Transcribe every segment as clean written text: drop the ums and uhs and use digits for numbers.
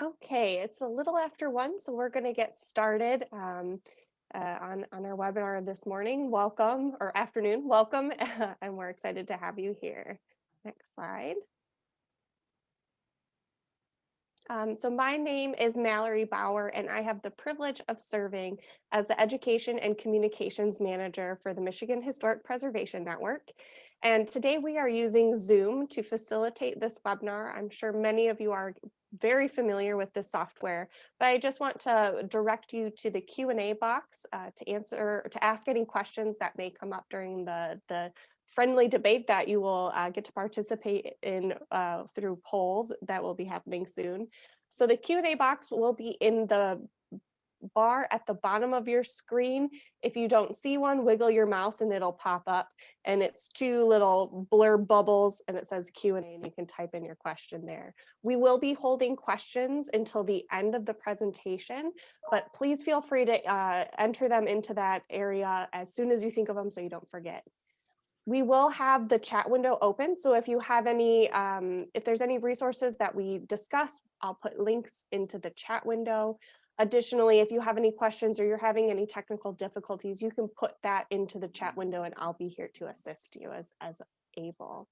Okay, it's a little after 1, so we're going to get started on our webinar this morning. Welcome, or afternoon, welcome, and we're excited to have you here. Next slide. So my name is Mallory Bauer, and I have the privilege of serving as the Education and Communications Manager for the Michigan Historic Preservation Network. And today we are using Zoom to facilitate this webinar. I'm sure many of you are very familiar with this software, but I just want to direct you to the Q&A box to ask any questions that may come up during the friendly debate that you will get to participate in through polls that will be happening soon. So the Q&A box will be in the bar at the bottom of your screen. If you don't see one, wiggle your mouse and it'll pop up. And it's 2 little blur bubbles and it says Q&A and you can type in your question there. We will be holding questions until the end of the presentation, but please feel free to enter them into that area as soon as you think of them so you don't forget. We will have the chat window open. So if you have any, if there's any resources that we discuss, I'll put links into the chat window. Additionally, if you have any questions or you're having any technical difficulties, you can put that into the chat window and I'll be here to assist you as able.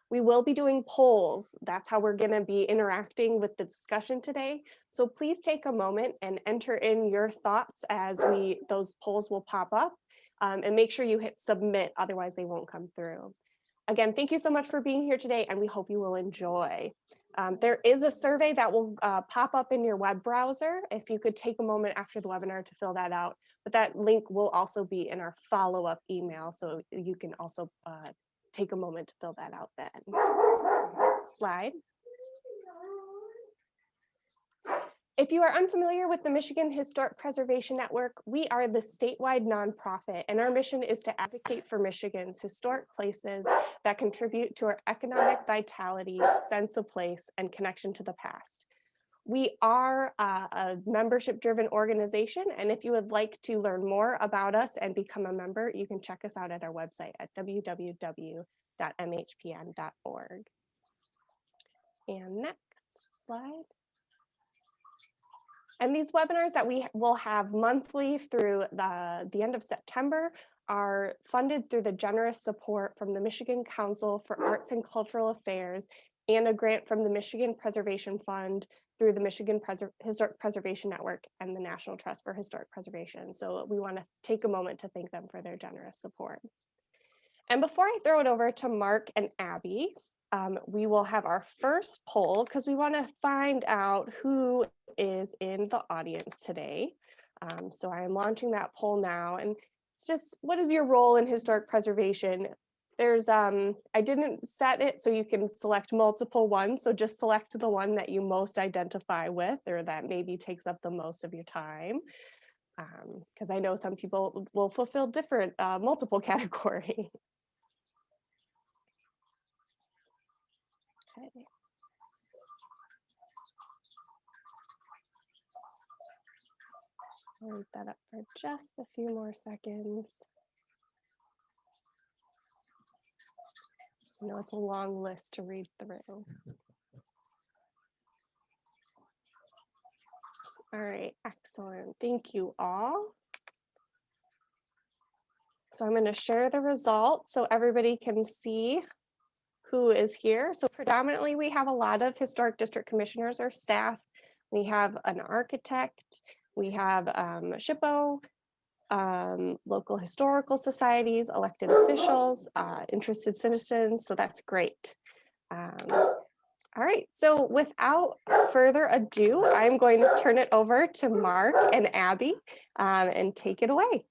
We will be doing polls. That's how we're going to be interacting with the discussion today. So please take a moment and enter in your thoughts as those polls will pop up. And make sure you hit submit, otherwise they won't come through. Again, thank you so much for being here today, and we hope you will enjoy. There is a survey that will pop up in your web browser if you could take a moment after the webinar to fill that out, but that link will also be in our follow-up email, so you can also take a moment to fill that out then. Slide. If you are unfamiliar with the Michigan Historic Preservation Network, we are the statewide nonprofit, and our mission is to advocate for Michigan's historic places that contribute to our economic vitality, sense of place, and connection to the past. We are a membership-driven organization, and if you would like to learn more about us and become a member, you can check us out at our website at www.mhpn.org. And next slide. And these webinars that we will have monthly through the end of September are funded through the generous support from the Michigan Council for Arts and Cultural Affairs and a grant from the Michigan Preservation Fund through the Michigan Historic Preservation Network and the National Trust for Historic Preservation. So we want to take a moment to thank them for their generous support. And before I throw it over to Mark and Abby, we will have our first poll because we want to find out who is in the audience today. So I am launching that poll now, and it's just, what is your role in historic preservation? There's, I didn't set it so you can select multiple ones, so just select the one that you most identify with or that maybe takes up the most of your time. Because I know some people will fulfill different multiple categories. Okay. I'll leave that up for just a few more seconds. I know it's a long list to read through. All right, excellent. Thank you all. So I'm going to share the results so everybody can see who is here. So predominantly we have a lot of historic district commissioners or staff. We have an architect, we have SHPO, local historical societies, elected officials, interested citizens, so that's great. All right, so without further ado, I'm going to turn it over to Mark and Abby and take it away.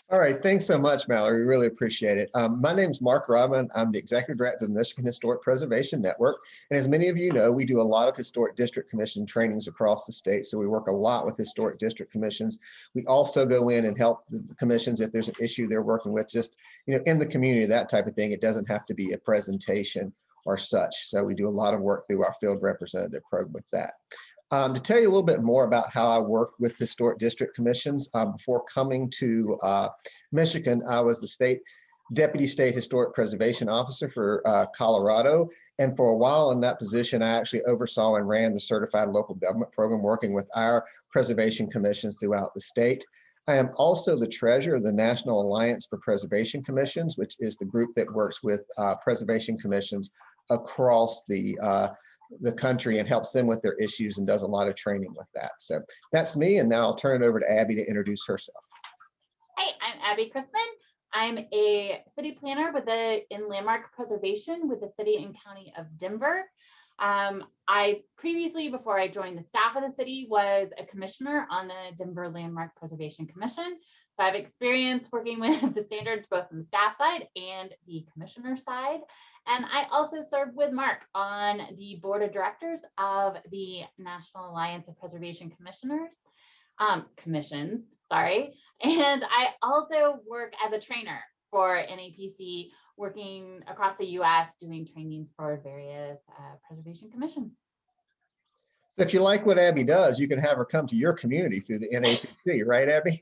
All right, thanks so much, Mallory. We really appreciate it. My name is Mark Robin. I'm the Executive Director of the Michigan Historic Preservation Network. And as many of you know, we do a lot of historic district commission trainings across the state. So we work a lot with historic district commissions. We also go in and help the commissions if there's an issue they're working with, just in the community, that type of thing. It doesn't have to be a presentation or such. So we do a lot of work through our field representative program with that. To tell you a little bit more about how I work with historic district commissions, before coming to Michigan, I was the Deputy State Historic Preservation Officer for Colorado, And for a while in that position, I actually oversaw and ran the Certified Local Government Program, working with our preservation commissions throughout the state. I am also the treasurer of the National Alliance for Preservation Commissions, which is the group that works with preservation commissions across the country and helps them with their issues and does a lot of training with that. So that's me, and now I'll turn it over to Abby to introduce herself. Hey, I'm Abby Chrisman. I'm a city planner in landmark preservation with the city and county of Denver. I previously, before I joined the staff of the city, was a commissioner on the Denver Landmark Preservation Commission. So I have experience working with the standards both on the staff side and the commissioner side. And I also served with Mark on the board of directors of the National Alliance of Preservation Commissions, sorry. And I also work as a trainer for NAPC, working across the US, doing trainings for various preservation commissions. So if you like what Abby does, you can have her come to your community through the NAPC, right, Abby?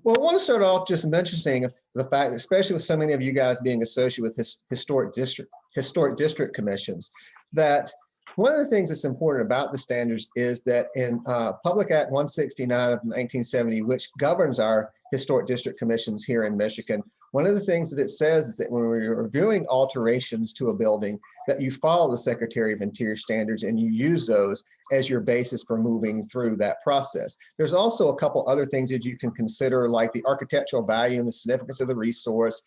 Well, I want to start off just mentioning the fact, especially with so many of you guys being associated with historic district commissions, that one of the things that's important about the standards is that in Public Act 169 of 1970, which governs our historic district commissions here in Michigan, one of the things that it says is that when we're reviewing alterations to a building, that you follow the Secretary of Interior standards and you use those as your basis for moving through that process. There's also a couple other things that you can consider, like the architectural value and the significance of the resource,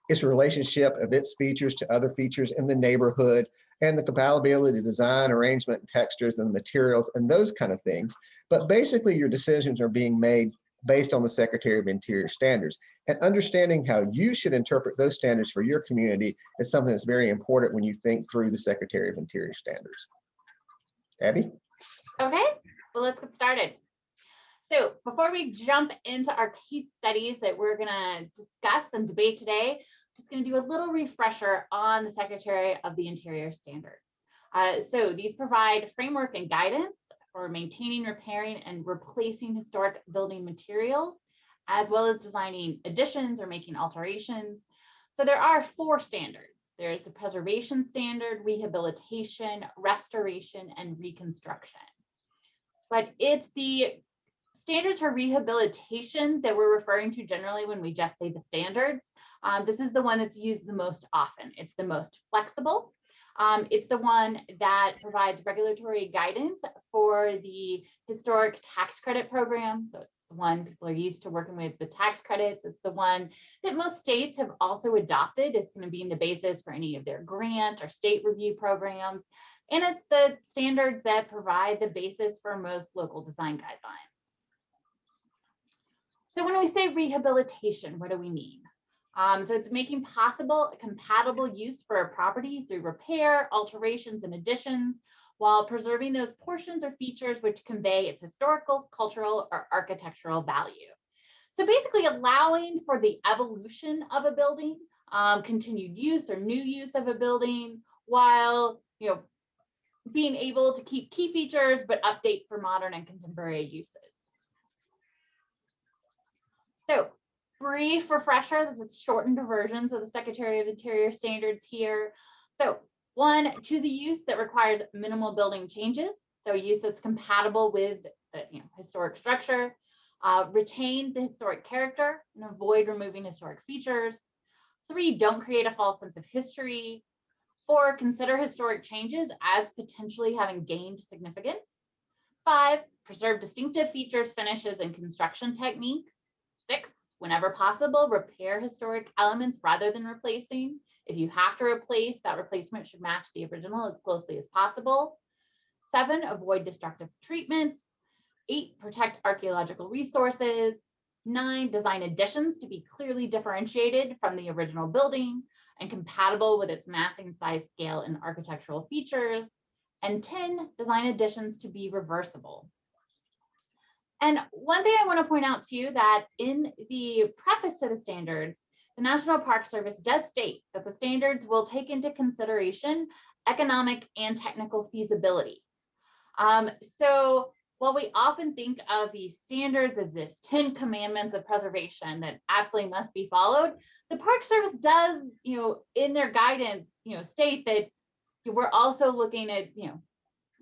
its relationship of its features to other features in the neighborhood, and the compatibility, design, arrangement, and textures, and the materials, and those kind of things. But basically, your decisions are being made based on the Secretary of Interior standards. And understanding how you should interpret those standards for your community is something that's very important when you think through the Secretary of Interior standards. Abby? Okay, well, let's get started. So before we jump into our case studies that we're gonna discuss and debate today, just going to do a little refresher on the Secretary of the Interior standards. So these provide framework and guidance for maintaining, repairing, and replacing historic building materials, as well as designing additions or making alterations. So there are 4 standards. There's the preservation standard, rehabilitation, restoration, and reconstruction. But it's the standards for rehabilitation that we're referring to generally when we just say the standards. This is the one that's used the most often. It's the most flexible. It's the one that provides regulatory guidance for the historic tax credit program. So it's the one people are used to working with tax credits. It's the one that most states have also adopted. It's going to be in the basis for any of their grant or state review programs. And it's the standards that provide the basis for most local design guidelines. So when we say rehabilitation, what do we mean? So it's making possible a compatible use for a property through repair, alterations, and additions, while preserving those portions or features which convey its historical, cultural, or architectural value. So basically allowing for the evolution of a building, continued use or new use of a building, while being able to keep key features but update for modern and contemporary uses. So brief refresher, this is shortened versions of the Secretary of Interior standards here. So 1, choose a use that requires minimal building changes. So a use that's compatible with the historic structure. Retain the historic character and avoid removing historic features. 3, don't create a false sense of history. 4, consider historic changes as potentially having gained significance. 5, preserve distinctive features, finishes, and construction techniques. 6, whenever possible, repair historic elements rather than replacing. If you have to replace, that replacement should match the original as closely as possible. 7, avoid destructive treatments. 8, protect archaeological resources. 9, design additions to be clearly differentiated from the original building and compatible with its massing, size, scale, and architectural features. And 10, design additions to be reversible. And one thing I want to point out to you that in the preface to the standards, the National Park Service does state that the standards will take into consideration economic and technical feasibility. So while we often think of these standards as this 10 commandments of preservation that absolutely must be followed, the Park Service does, in their guidance, state that we're also looking at,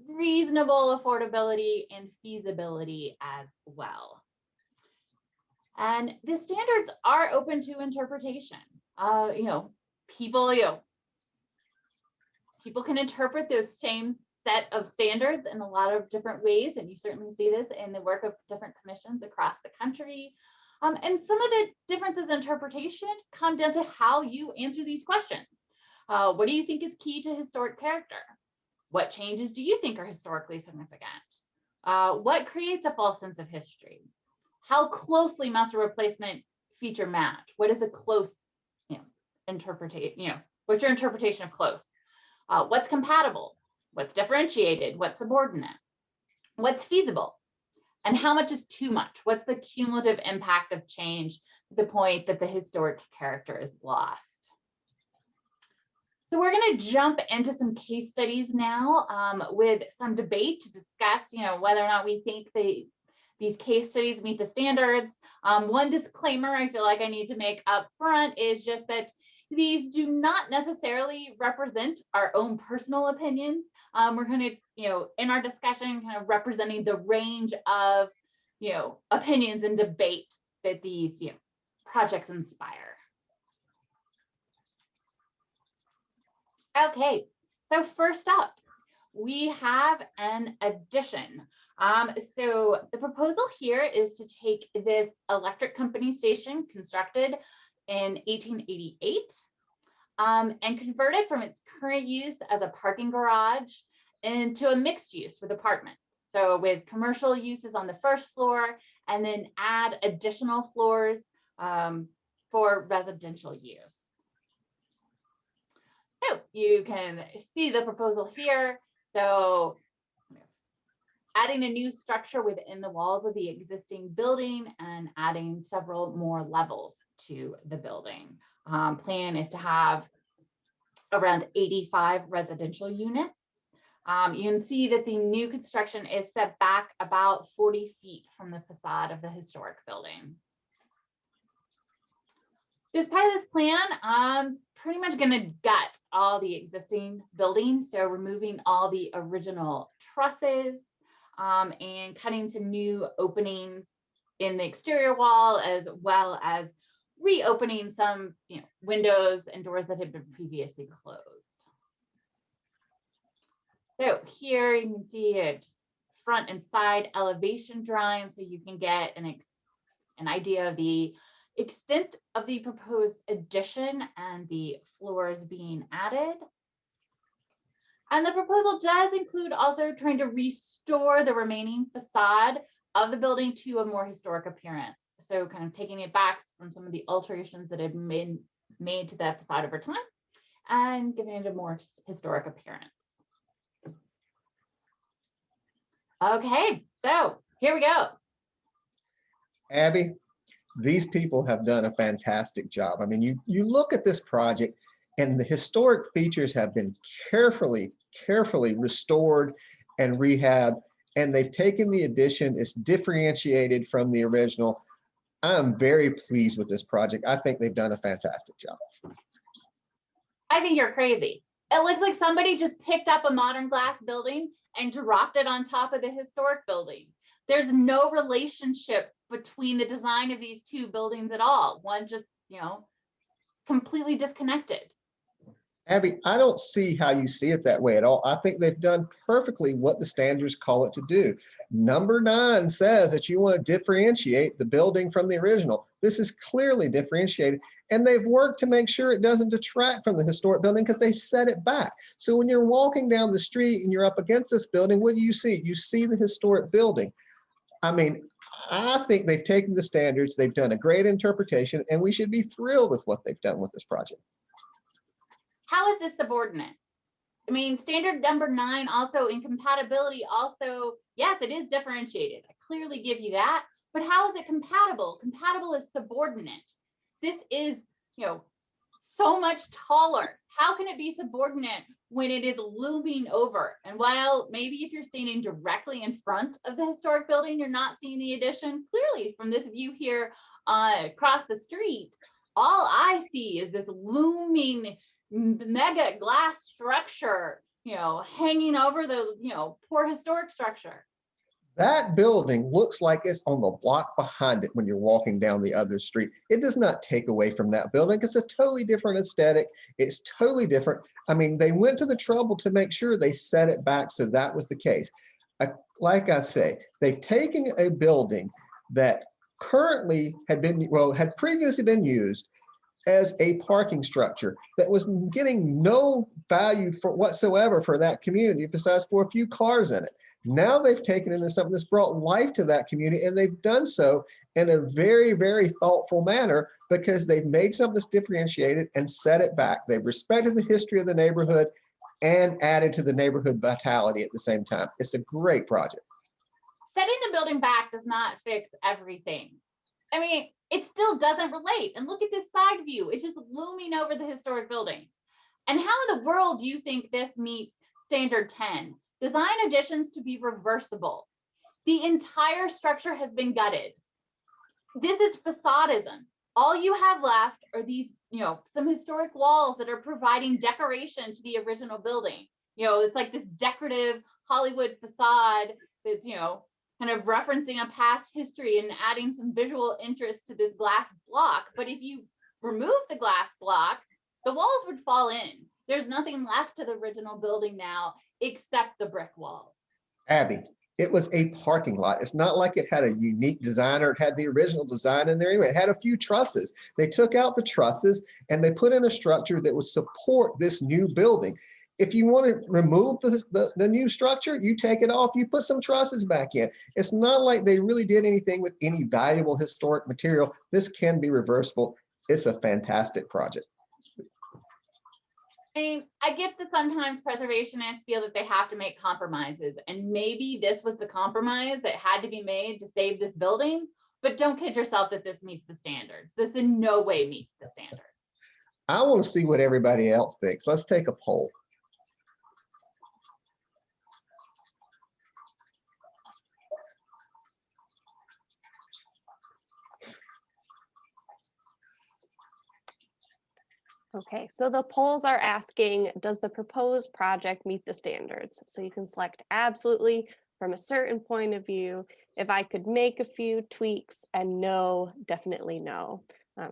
reasonable affordability and feasibility as well. And the standards are open to interpretation. People can interpret those same set of standards in a lot of different ways, and you certainly see this in the work of different commissions across the country. And some of the differences in interpretation come down to how you answer these questions. What do you think is key to historic character? What changes do you think are historically significant? What creates a false sense of history? How closely must a replacement feature match? What is a close, interpretation? What's your interpretation of close? What's compatible? What's differentiated? What's subordinate? What's feasible? And how much is too much? What's the cumulative impact of change to the point that the historic character is lost? So we're going to jump into some case studies now with some debate to discuss, whether or not we think these case studies meet the standards. One disclaimer I feel like I need to make up front is just that these do not necessarily represent our own personal opinions. We're going to, in our discussion, kind of representing the range of, opinions and debate that these, projects inspire. Okay, so first up, we have an addition. So the proposal here is to take this electric company station constructed in 1888 and convert it from its current use as a parking garage into a mixed use with apartments. So with commercial uses on the first floor, and then add additional floors for residential use. So you can see the proposal here. So adding a new structure within the walls of the existing building and adding several more levels to the building. Plan is to have around 85 residential units. You can see that the new construction is set back about 40 feet from the facade of the historic building. So as part of this plan, pretty much going to gut all the existing buildings. So removing all the original trusses and cutting some new openings in the exterior wall, as well as reopening some windows and doors that had been previously closed. So here you can see a front and side elevation drawing, so you can get an idea of the extent of the proposed addition and the floors being added. And the proposal does include also trying to restore the remaining facade of the building to a more historic appearance. So kind of taking it back from some of the alterations that had been made to the facade over time and giving it a more historic appearance. Okay, so here we go. Abby, these people have done a fantastic job. I mean, you look at this project and the historic features have been carefully restored and rehabbed, and they've taken the addition, it's differentiated from the original. I'm very pleased with this project. I think they've done a fantastic job. I think you're crazy. It looks like somebody just picked up a modern glass building and dropped it on top of the historic building. There's no relationship between the design of these two buildings at all. One just, completely disconnected. Abby, I don't see how you see it that way at all. I think they've done perfectly what the standards call it to do. Number 9 says that you want to differentiate the building from the original. This is clearly differentiated, and they've worked to make sure it doesn't detract from the historic building because they've set it back. So when you're walking down the street and you're up against this building, what do you see? You see the historic building. I mean, I think they've taken the standards, they've done a great interpretation, and we should be thrilled with what they've done with this project. How is this subordinate? I mean, standard number 9 also, incompatibility also, yes, it is differentiated. I clearly give you that, but how is it compatible? Compatible is subordinate. This is, so much taller. how can it be subordinate when it is looming over? And while maybe if you're standing directly in front of the historic building, you're not seeing the addition, clearly from this view here across the street, all I see is this looming mega glass structure, hanging over the, poor historic structure. That building looks like it's on the block behind it when you're walking down the other street. It does not take away from that building. It's a totally different aesthetic. It's totally different. I mean, they went to the trouble to make sure they set it back so that was the case. Like I say, they've taken a building that currently had previously been used as a parking structure that was getting no value whatsoever for that community besides for a few cars in it. Now they've taken it into something that's brought life to that community, and they've done so in a very, very thoughtful manner because they've made something that's differentiated and set it back. They've respected the history of the neighborhood and added to the neighborhood vitality at the same time. It's a great project. Setting the building back does not fix everything. I mean, it still doesn't relate. And look at this side view. It's just looming over the historic building. And how in the world do you think this meets standard 10? Design additions to be reversible. The entire structure has been gutted. This is facadism. All you have left are these, some historic walls that are providing decoration to the original building. It's like this decorative Hollywood facade that's, kind of referencing a past history and adding some visual interest to this glass block. But if you remove the glass block, the walls would fall in. There's nothing left to the original building now except the brick walls. Abby, it was a parking lot. It's not like it had a unique design or it had the original design in there anyway. It had a few trusses. They took out the trusses and they put in a structure that would support this new building. If you want to remove the new structure, you take it off, you put some trusses back in. It's not like they really did anything with any valuable historic material. This can be reversible. It's a fantastic project. I mean, I get that sometimes preservationists feel that they have to make compromises, and maybe this was the compromise that had to be made to save this building, but don't kid yourself that this meets the standards. This in no way meets the standards. I want to see what everybody else thinks. Let's take a poll. Okay, so the polls are asking, does the proposed project meet the standards? So you can select absolutely from a certain point of view, if I could make a few tweaks, and no, definitely no.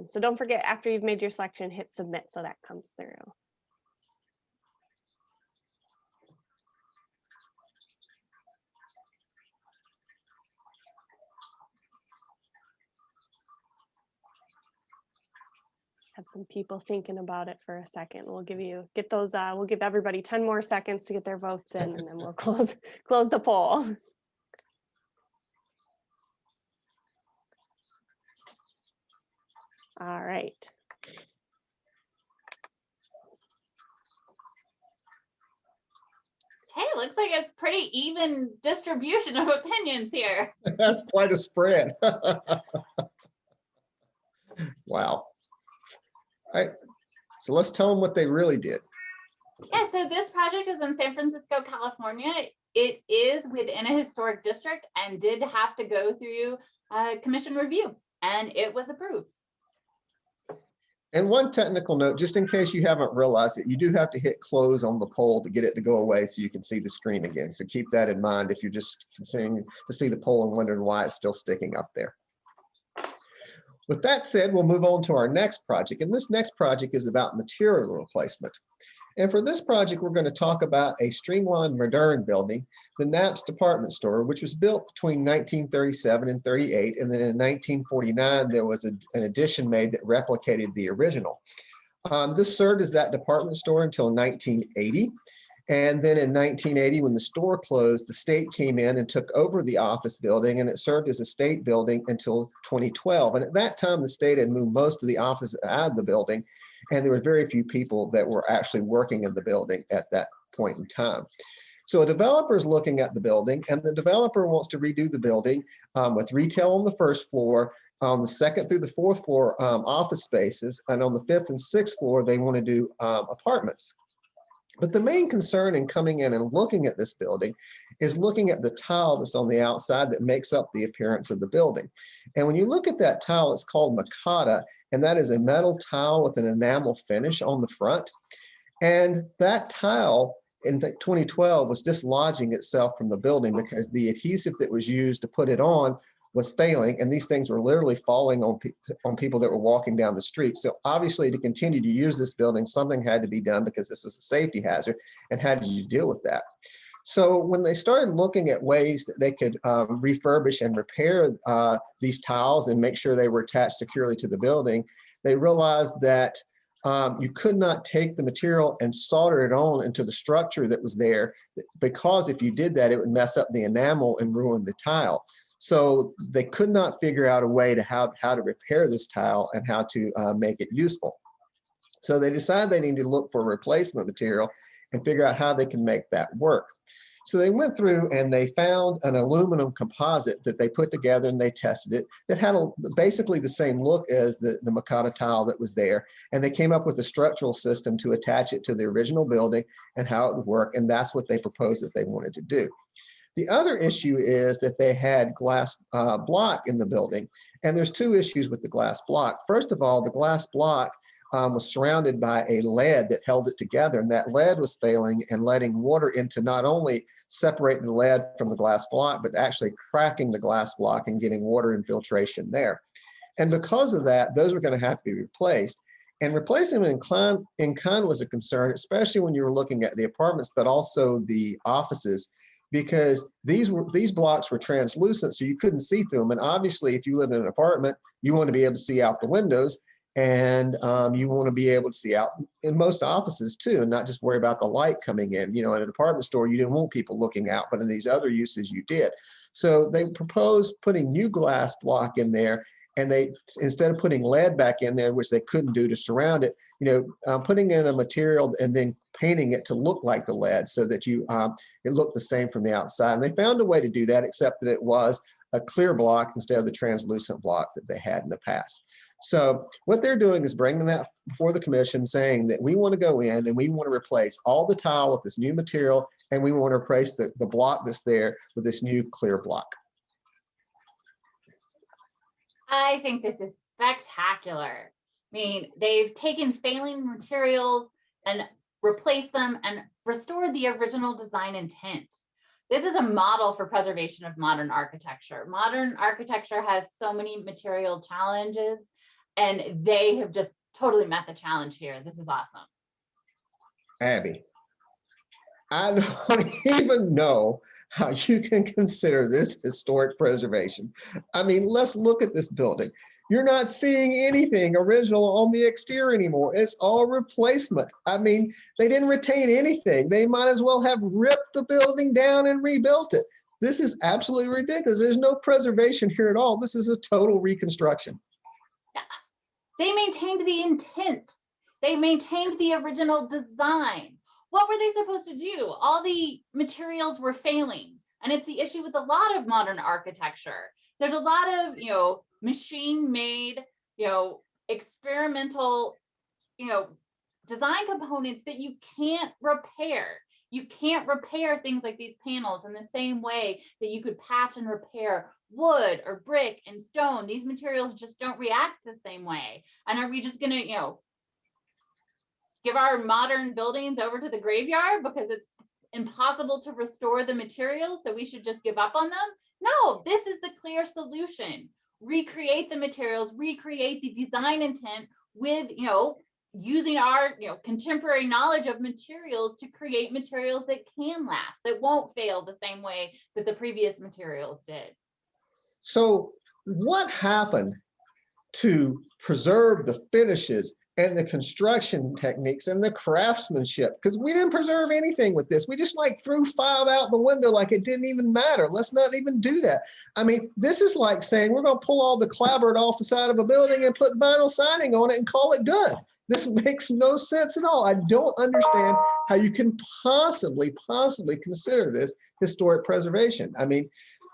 So don't forget, after you've made your selection, hit submit so that comes through. Have some people thinking about it for a second. We'll give everybody 10 more seconds to get their votes in, and then we'll close the poll. All right. Hey, it looks like it's pretty even distribution of opinions here. That's quite a spread. Wow. All right, so let's tell them what they really did. Yeah, so this project is in San Francisco, California. It is within a historic district and did have to go through commission review, and it was approved. And one technical note, just in case you haven't realized it, you do have to hit close on the poll to get it to go away so you can see the screen again. So keep that in mind if you're just considering to see the poll and wondering why it's still sticking up there. With that said, we'll move on to our next project. And this next project is about material replacement. And for this project, we're going to talk about a streamlined modern building, the Knapp's department store, which was built between 1937 and 38. And then in 1949, there was an addition made that replicated the original. This served as that department store until 1980. And then in 1980, when the store closed, the state came in and took over the office building, and it served as a state building until 2012. And at that time, the state had moved most of the office out of the building, and there were very few people that were actually working in the building at that point in time. So a developer is looking at the building, and the developer wants to redo the building with retail on the first floor, On the second through the fourth floor, office spaces, and on the fifth and sixth floor, they want to do apartments. But the main concern in coming in and looking at this building is looking at the tile that's on the outside that makes up the appearance of the building. And when you look at that tile, it's called micotta, and that is a metal tile with an enamel finish on the front. And that tile in 2012 was dislodging itself from the building because the adhesive that was used to put it on was failing, and these things were literally falling on people that were walking down the street. So obviously, to continue to use this building, something had to be done because this was a safety hazard. And how did you deal with that? So when they started looking at ways that they could refurbish and repair these tiles and make sure they were attached securely to the building, they realized that you could not take the material and solder it on into the structure that was there, because if you did that, it would mess up the enamel and ruin the tile. So they could not figure out a way to how to repair this tile and how to make it useful. So they decided they needed to look for replacement material and figure out how they can make that work. So they went through and they found an aluminum composite that they put together, and they tested it, that had basically the same look as the micotta tile that was there. And they came up with a structural system to attach it to the original building and how it would work. And that's what they proposed that they wanted to do. The other issue is that they had glass block in the building. And there's two issues with the glass block. First of all, the glass block was surrounded by a lead that held it together, and that lead was failing and letting water into not only separate the lead from the glass block, but actually cracking the glass block and getting water infiltration there. And because of that, those were going to have to be replaced. And replacing them in kind was a concern, especially when you were looking at the apartments, but also the offices, because these blocks were translucent, so you couldn't see through them. And obviously, if you live in an apartment, you want to be able to see out the windows, and you want to be able to see out in most offices too, and not just worry about the light coming in. You know, in a department store, you didn't want people looking out, but in these other uses, you did. So they proposed putting new glass block in there, and they, instead of putting lead back in there, which they couldn't do to surround it, putting in a material and then painting it to look like the lead so that it looked the same from the outside. And they found a way to do that, except that it was a clear block instead of the translucent block that they had in the past. So what they're doing is bringing that before the commission, saying that we want to go in and we want to replace all the tile with this new material, and we want to replace the block that's there with this new clear block. I think this is spectacular. I mean, they've taken failing materials and replaced them and restored the original design intent. This is a model for preservation of modern architecture. Modern architecture has so many material challenges, and they have just totally met the challenge here. This is awesome. Abby, I don't even know how you can consider this historic preservation. I mean, let's look at this building. You're not seeing anything original on the exterior anymore. It's all replacement. I mean, they didn't retain anything. They might as well have ripped the building down and rebuilt it. This is absolutely ridiculous. There's no preservation here at all. This is a total reconstruction. They maintained the intent. They maintained the original design. What were they supposed to do? All the materials were failing. And it's the issue with a lot of modern architecture. There's a lot of, machine-made, experimental, design components that you can't repair. You can't repair things like these panels in the same way that you could patch and repair wood or brick and stone. These materials just don't react the same way. And are we just going to, give our modern buildings over to the graveyard because it's impossible to restore the materials, so we should just give up on them? No, this is the clear solution. Recreate the materials, recreate the design intent with, using our, contemporary knowledge of materials to create materials that can last, that won't fail the same way that the previous materials did. So what happened to preserve the finishes and the construction techniques and the craftsmanship? Because we didn't preserve anything with this. We just threw filed out the window like it didn't even matter. Let's not even do that. I mean, this is like saying we're going to pull all the clapboard off the side of a building and put vinyl siding on it and call it good. This makes no sense at all. I don't understand how you can possibly consider this historic preservation. I mean,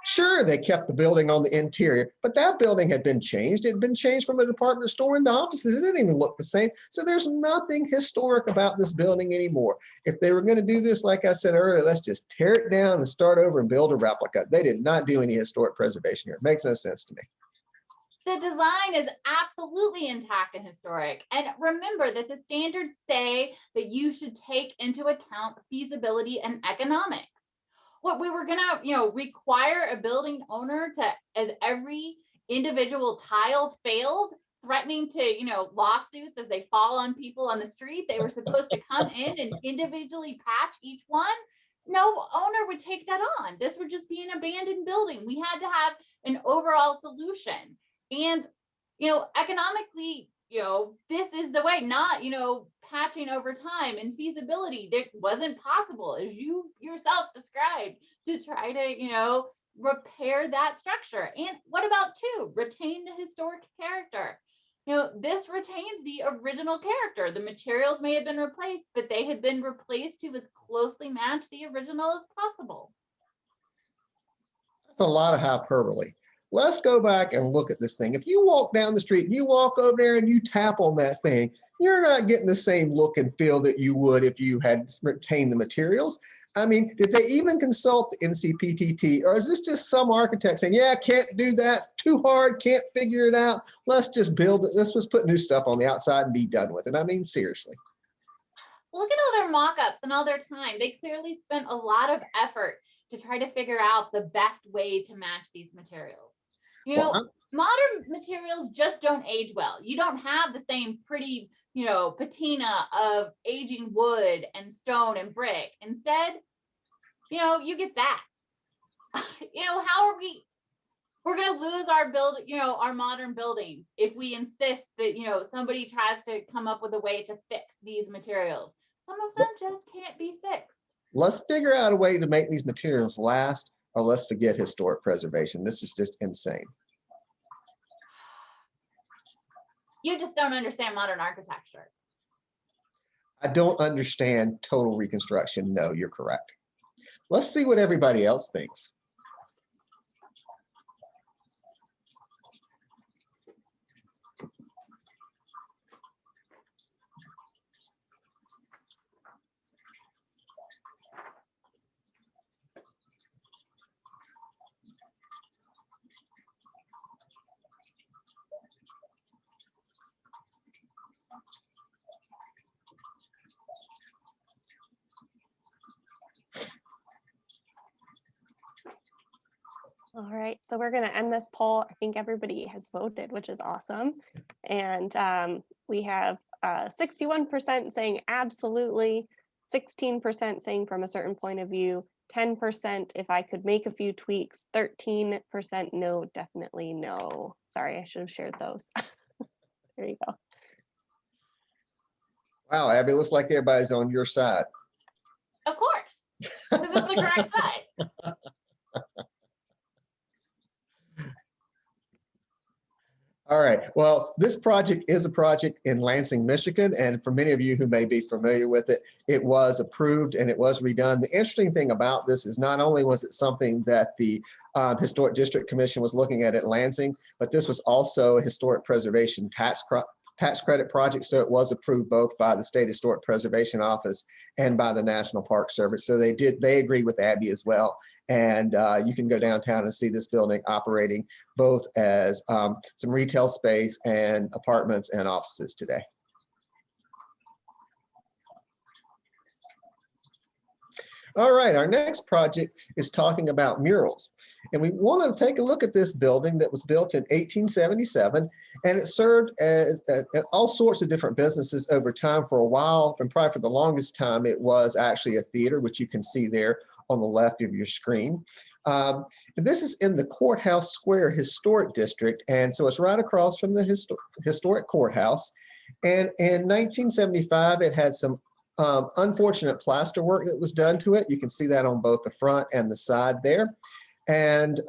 Sure, they kept the building on the interior, but that building had been changed. It had been changed from a department store into offices. It didn't even look the same. So there's nothing historic about this building anymore. If they were going to do this, like I said earlier, let's just tear it down and start over and build a replica. They did not do any historic preservation here. It makes no sense to me. The design is absolutely intact and historic. And remember that the standards say that you should take into account feasibility and economics. What we were gonna, require a building owner to, as every individual tile failed, threatening to, lawsuits as they fall on people on the street. They were supposed to come in and individually patch each one. No owner would take that on. This would just be an abandoned building. We had to have an overall solution. And, economically, this is the way, not, patching over time and feasibility. That wasn't possible, as you yourself described, to try to, repair that structure. And what about retain the historic character? This retains the original character. The materials may have been replaced, but they had been replaced to as closely match the original as possible. That's a lot of hyperbole. Let's go back and look at this thing. If you walk down the street, you walk over there and you tap on that thing, you're not getting the same look and feel that you would if you had retained the materials. I mean, did they even consult the NCPTT, or is this just some architect saying, yeah, can't do that, it's too hard, can't figure it out, let's just build it, let's just put new stuff on the outside and be done with it? I mean, seriously. Look at all their mock-ups and all their time. They clearly spent a lot of effort to try to figure out the best way to match these materials. Modern materials just don't age well. You don't have the same pretty, patina of aging wood and stone and brick. Instead, you get that. How are we're going to lose our our modern buildings if we insist that, somebody tries to come up with a way to fix these materials. Some of them just can't be fixed. Let's figure out a way to make these materials last, or let's forget historic preservation. This is just insane. You just don't understand modern architecture. I don't understand total reconstruction. No, you're correct. Let's see what everybody else thinks. All right, so we're going to end this poll. I think everybody has voted, which is awesome. And we have 61% saying absolutely, 16% saying from a certain point of view, 10% if I could make a few tweaks, 13% no, definitely no. Sorry, I should have shared those. There you go. Wow, Abby, looks like everybody's on your side. Of course, because it's the correct side. All right, well, this project is a project in Lansing, Michigan, and for many of you who may be familiar with it, it was approved and it was redone. The interesting thing about this is not only was it something that the Historic District Commission was looking at Lansing, but this was also a historic preservation tax credit project, so it was approved both by the State Historic Preservation Office and by the National Park Service. So they agreed with Abby as well. And you can go downtown and see this building operating both as some retail space and apartments and offices today. All right, our next project is talking about murals. And we want to take a look at this building that was built in 1877, and it served as all sorts of different businesses over time. For a while, and probably for the longest time, it was actually a theater, which you can see there on the left of your screen. This is in the Courthouse Square Historic District, and so it's right across from the historic courthouse. And in 1975, it had some unfortunate plaster work that was done to it. You can see that on both the front and the side there. And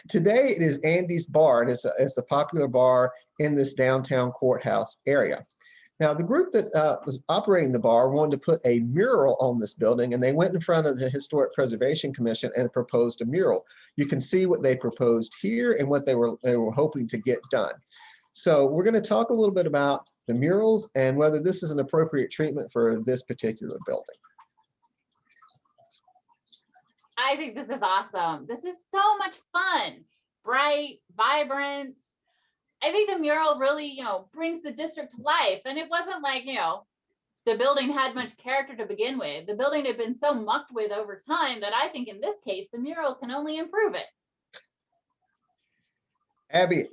today it is Andy's Bar, and it's a popular bar in this downtown courthouse area. Now, the group that was operating the bar wanted to put a mural on this building, and they went in front of the Historic Preservation Commission and proposed a mural. You can see what they proposed here and what they were hoping to get done. So we're going to talk a little bit about the murals and whether this is an appropriate treatment for this particular building. I think this is awesome. This is so much fun, bright, vibrant. I think the mural really, brings the district to life. And it wasn't like, the building had much character to begin with. The building had been so mucked with over time that I think in this case, the mural can only improve it. Abby,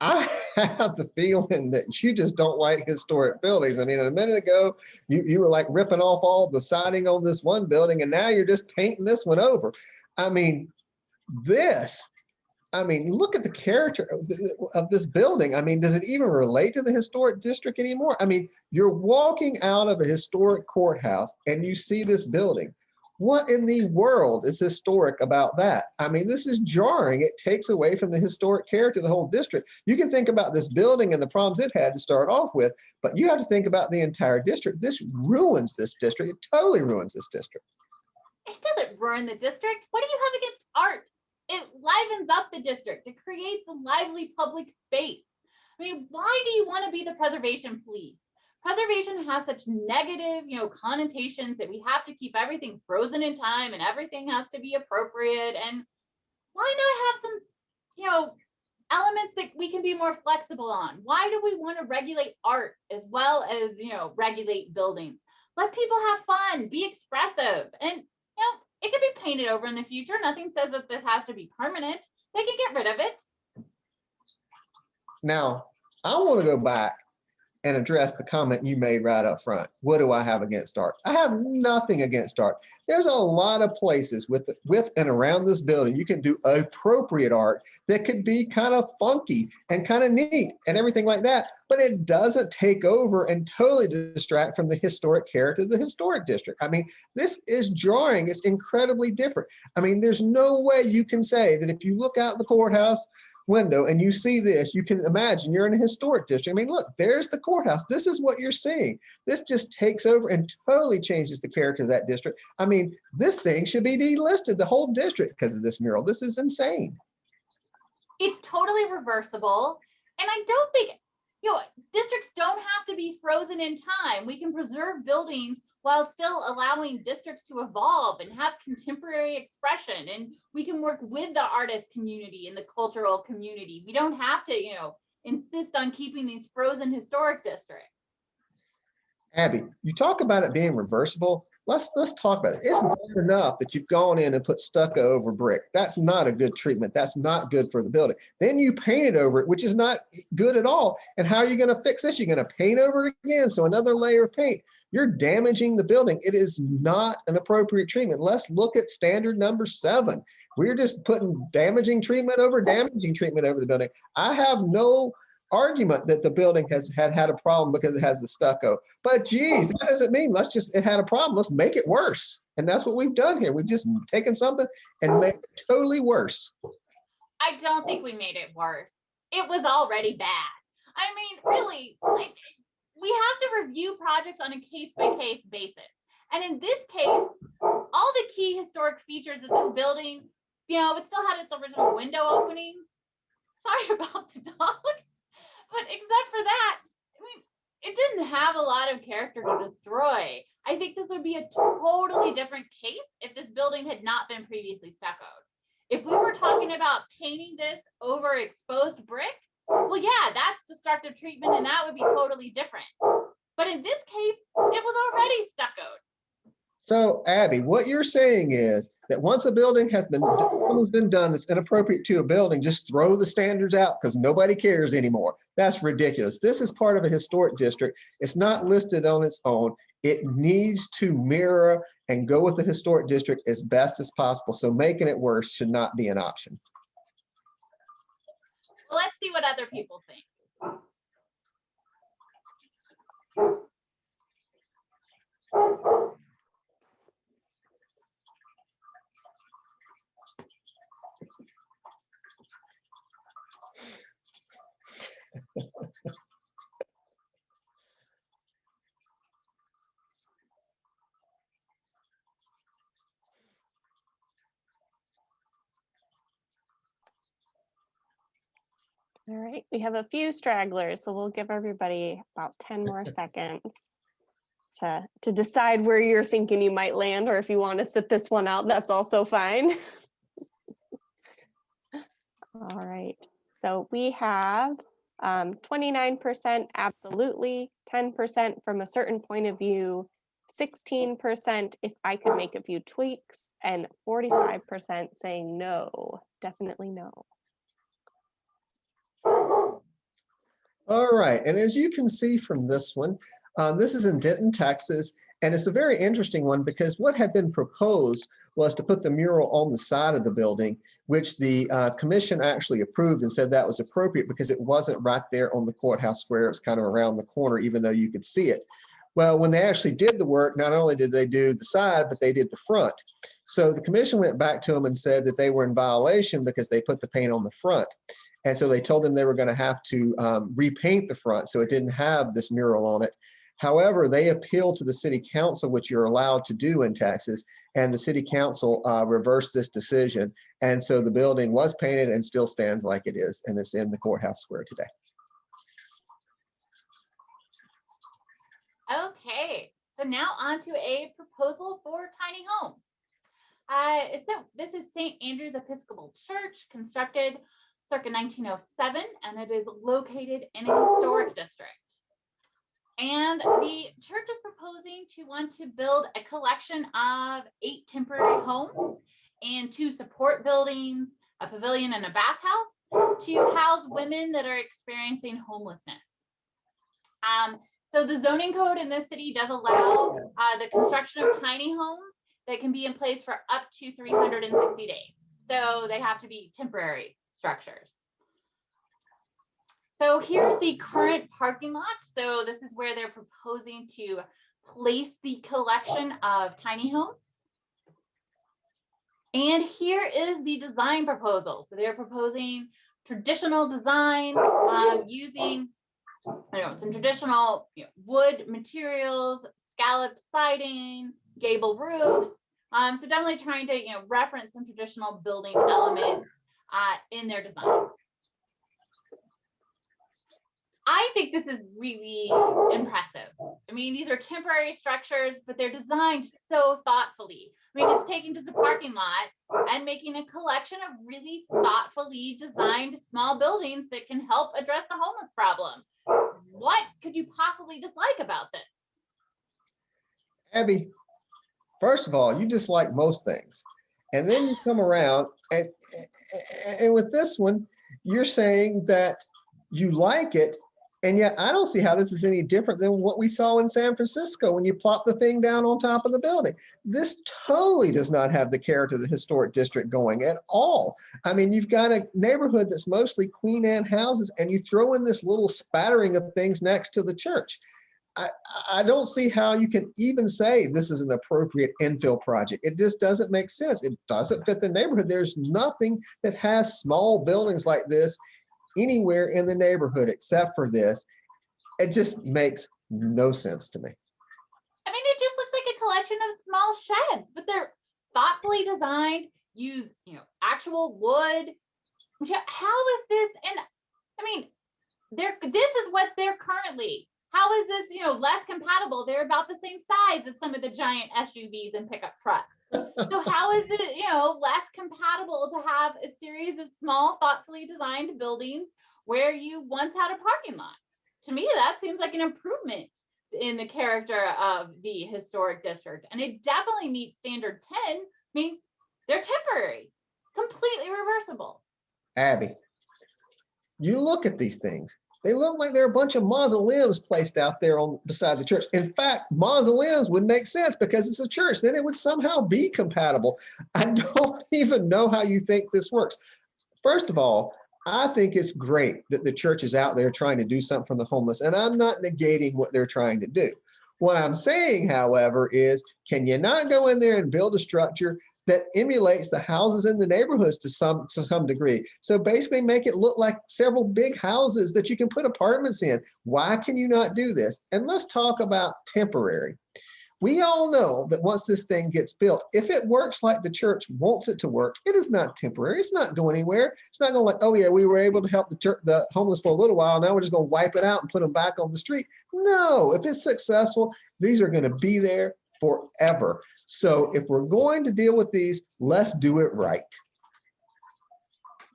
I have the feeling that you just don't like historic buildings. I mean, a minute ago, you were like ripping off all the siding on this one building, and now you're just painting this one over. I mean, look at the character of this building. I mean, does it even relate to the historic district anymore? I mean, you're walking out of a historic courthouse and you see this building. What in the world is historic about that? I mean, this is jarring. It takes away from the historic character of the whole district. You can think about this building and the problems it had to start off with, but you have to think about the entire district. This ruins this district. It totally ruins this district. It doesn't ruin the district. What do you have against art? It livens up the district. It creates a lively public space. I mean, why do you want to be the preservation police? Preservation has such negative, connotations that we have to keep everything frozen in time and everything has to be appropriate. And why not have some, elements that we can be more flexible on? Why do we want to regulate art as well as, regulate buildings? Let people have fun, be expressive, and, it can be painted over in the future. Nothing says that this has to be permanent. They can get rid of it. Now, I want to go back and address the comment you made right up front. What do I have against art? I have nothing against art. There's a lot of places with and around this building you can do appropriate art that could be kind of funky and kind of neat and everything like that, but it doesn't take over and totally distract from the historic character of the historic district. I mean, this is jarring. It's incredibly different. I mean, there's no way you can say that if you look out the courthouse window and you see this, you can imagine you're in a historic district. I mean, look, there's the courthouse. This is what you're seeing. This just takes over and totally changes the character of that district. I mean, this thing should be delisted, the whole district, because of this mural. This is insane. It's totally reversible. And I don't think, districts don't have to be frozen in time. We can preserve buildings while still allowing districts to evolve and have contemporary expression. And we can work with the artist community and the cultural community. We don't have to, insist on keeping these frozen historic districts. Abby, you talk about it being reversible. Let's talk about it. It's not enough that you've gone in and put stucco over brick. That's not a good treatment. That's not good for the building. Then you painted over it, which is not good at all. And how are you going to fix this? You're going to paint over it again. So another layer of paint. You're damaging the building. It is not an appropriate treatment. Let's look at standard number 7. We're just putting damaging treatment over the building. I have no argument that the building has had a problem because it has the stucco. But geez, that doesn't mean it had a problem. Let's make it worse. And that's what we've done here. We've just taken something and made it totally worse. I don't think we made it worse. It was already bad. I mean, really, we have to review projects on a case-by-case basis. And in this case, all the key historic features of this building, it still had its original window opening. Sorry about the dog. But except for that, I mean, it didn't have a lot of character to destroy. I think this would be a totally different case if this building had not been previously stuccoed. If we were talking about painting this over exposed brick, well, yeah, that's destructive treatment, and that would be totally different. But in this case, it was already stuccoed. So, Abby, what you're saying is that once a building has been done that's inappropriate to a building, just throw the standards out because nobody cares anymore. That's ridiculous. This is part of a historic district. It's not listed on its own. It needs to mirror and go with the historic district as best as possible. So making it worse should not be an option. Well, let's see what other people think. All right, we have a few stragglers, so we'll give everybody about 10 more seconds to decide where you're thinking you might land, or if you want to sit this one out, that's also fine. All right, so we have 29% absolutely, 10% from a certain point of view, 16% if I could make a few tweaks, and 45% saying no, definitely no. All right, and as you can see from this one, this is in Denton, Texas, and it's a very interesting one because what had been proposed was to put the mural on the side of the building, which the commission actually approved and said that was appropriate because it wasn't right there on the courthouse square. It was kind of around the corner, even though you could see it. Well, when they actually did the work, not only did they do the side, but they did the front. So the commission went back to them and said that they were in violation because they put the paint on the front. And so they told them they were going to have to repaint the front so it didn't have this mural on it. However, they appealed to the city council, which you're allowed to do in Texas, and the city council reversed this decision. And so the building was painted and still stands like it is, and it's in the courthouse square today. Okay, so now on to a proposal for tiny homes. So this is St. Andrew's Episcopal Church, constructed circa 1907, and it is located in a historic district. And the church is proposing to want to build a collection of 8 temporary homes and 2 support buildings, a pavilion and a bathhouse to house women that are experiencing homelessness. So the zoning code in this city does allow the construction of tiny homes that can be in place for up to 360 days. So they have to be temporary structures. So here's the current parking lot. So this is where they're proposing to place the collection of tiny homes. And here is the design proposal. So they're proposing traditional design using some traditional wood materials, scalloped siding, gable roofs. So definitely trying to reference some traditional building elements in their design. I think this is really impressive. I mean, these are temporary structures, but they're designed so thoughtfully. I mean, it's taking just a parking lot and making a collection of really thoughtfully designed small buildings that can help address the homeless problem. What could you possibly dislike about this? Abby, first of all, you dislike most things. And then you come around and with this one, you're saying that you like it. And yet I don't see how this is any different than what we saw in San Francisco when you plop the thing down on top of the building. This totally does not have the character of the historic district going at all. I mean, you've got a neighborhood that's mostly Queen Anne houses, and you throw in this little spattering of things next to the church. I don't see how you can even say this is an appropriate infill project. It just doesn't make sense. It doesn't fit the neighborhood. There's nothing that has small buildings like this anywhere in the neighborhood except for this. It just makes no sense to me. I mean, it just looks like a collection of small sheds, but they're thoughtfully designed, use actual wood. How is this? And I mean, this is what's there currently. How is this, less compatible? They're about the same size as some of the giant SUVs and pickup trucks. So how is it, less compatible to have a series of small, thoughtfully designed buildings where you once had a parking lot? To me, that seems like an improvement in the character of the historic district. And it definitely meets standard 10. I mean, they're temporary, completely reversible. Abby, you look at these things. They look like they're a bunch of mausoleums placed out there beside the church. In fact, mausoleums would make sense because it's a church. Then it would somehow be compatible. I don't even know how you think this works. First of all, I think it's great that the church is out there trying to do something for the homeless, and I'm not negating what they're trying to do. What I'm saying, however, is can you not go in there and build a structure that emulates the houses in the neighborhoods to some degree? So basically make it look like several big houses that you can put apartments in. Why can you not do this? And let's talk about temporary. We all know that once this thing gets built, if it works like the church wants it to work, it is not temporary. It's not going anywhere. It's not going like, oh yeah, we were able to help the homeless for a little while. Now we're just going to wipe it out and put them back on the street. No, if it's successful, these are going to be there forever. So if we're going to deal with these, let's do it right.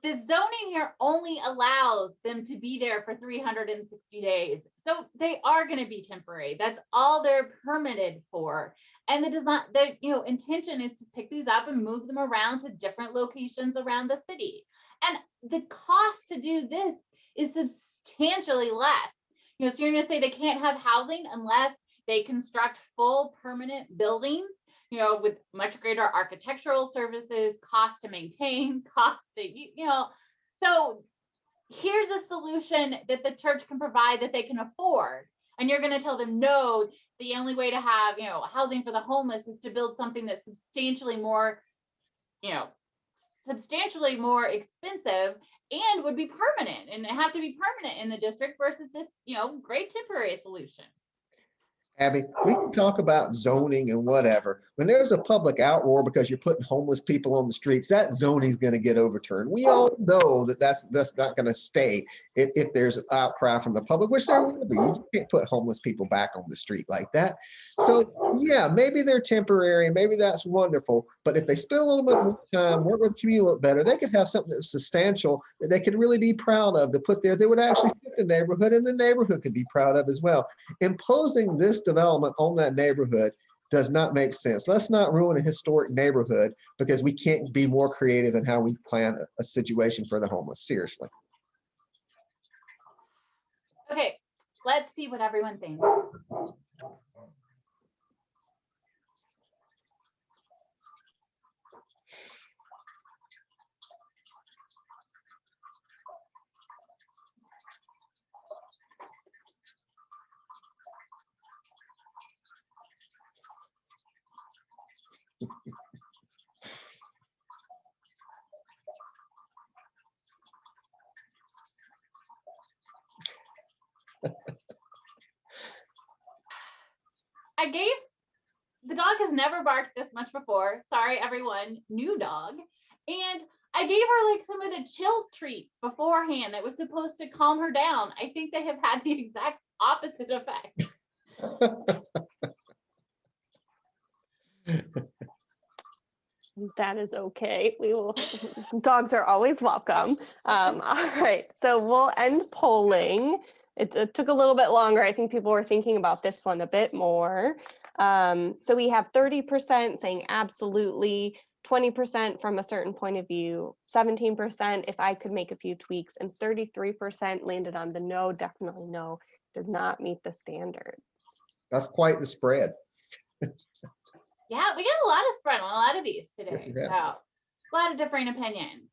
The zoning here only allows them to be there for 360 days. So they are going to be temporary. That's all they're permitted for. And the design, the intention is to pick these up and move them around to different locations around the city. And the cost to do this is substantially less. So you're going to say they can't have housing unless they construct full permanent buildings, with much greater architectural services, cost to maintain, cost to, so here's a solution that the church can provide that they can afford. And you're going to tell them, no, the only way to have, housing for the homeless is to build something that's substantially more expensive and would be permanent and have to be permanent in the district versus this, great temporary solution. Abby, we can talk about zoning and whatever. When there's a public outroar because you're putting homeless people on the streets, that zoning is going to get overturned. We all know that that's not going to stay if there's an outcry from the public, which there will be. You can't put homeless people back on the street like that. So yeah, maybe they're temporary, maybe that's wonderful, but if they spend a little bit more time, work with the community a little better, they could have something that's substantial that they could really be proud of to put there. They would actually fit the neighborhood, and the neighborhood could be proud of as well. Imposing this development on that neighborhood does not make sense. Let's not ruin a historic neighborhood because we can't be more creative in how we plan a situation for the homeless. Seriously. Okay, let's see what everyone thinks. The dog has never barked this much before. Sorry, everyone, new dog. And I gave her like some of the chill treats beforehand that was supposed to calm her down. I think they have had the exact opposite effect. That is okay. We will. Dogs are always welcome. All right, so we'll end polling. It took a little bit longer. I think people were thinking about this one a bit more. So we have 30% saying absolutely, 20% from a certain point of view, 17% if I could make a few tweaks, and 33% landed on the no, definitely no, does not meet the standards. That's quite the spread. Yeah, we got a lot of spread on a lot of these today. Yes, so a lot of different opinions.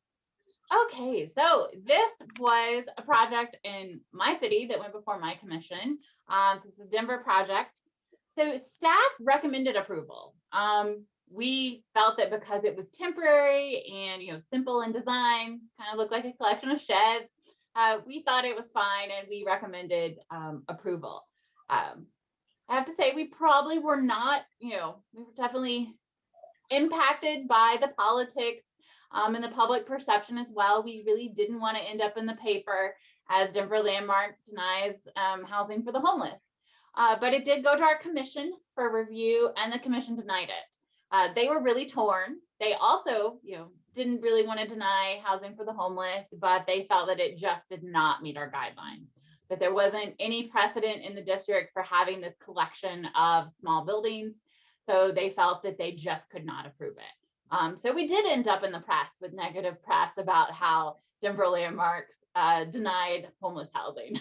Okay, so this was a project in my city that went before my commission. So it's a Denver project. So staff recommended approval. We felt that because it was temporary and simple in design, kind of looked like a collection of sheds, we thought it was fine and we recommended approval. I have to say we probably were not, we were definitely impacted by the politics and the public perception as well. We really didn't want to end up in the paper as Denver Landmark denies housing for the homeless. But it did go to our commission for review and the commission denied it. They were really torn. They also, didn't really want to deny housing for the homeless, but they felt that it just did not meet our guidelines, that there wasn't any precedent in the district for having this collection of small buildings. So they felt that they just could not approve it. So we did end up in the press with negative press about how Denver Landmarks denied homeless housing.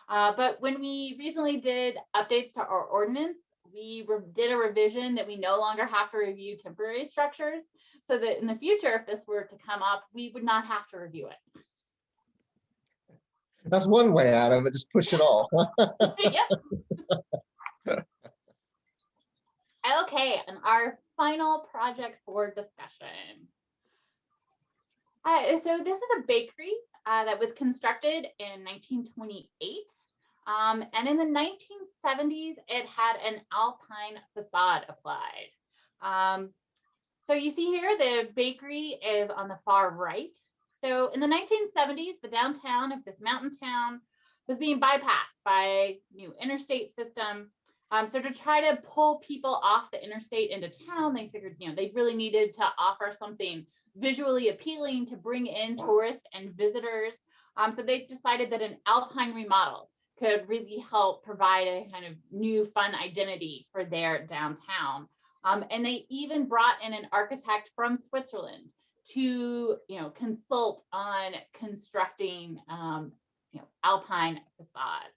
But when we recently did updates to our ordinance, we did a revision that we no longer have to review temporary structures, so that in the future, if this were to come up, we would not have to review it. That's one way out of it, just push it off. Yep. Okay, and our final project for discussion. So this is a bakery that was constructed in 1928. And in the 1970s, it had an alpine facade applied. So you see here, the bakery is on the far right. So in the 1970s, the downtown of this mountain town was being bypassed by a new interstate system. So to try to pull people off the interstate into town, they figured, they really needed to offer something visually appealing to bring in tourists and visitors. So they decided that an alpine remodel could really help provide a kind of new fun identity for their downtown. And they even brought in an architect from Switzerland to, consult on constructing, alpine facades.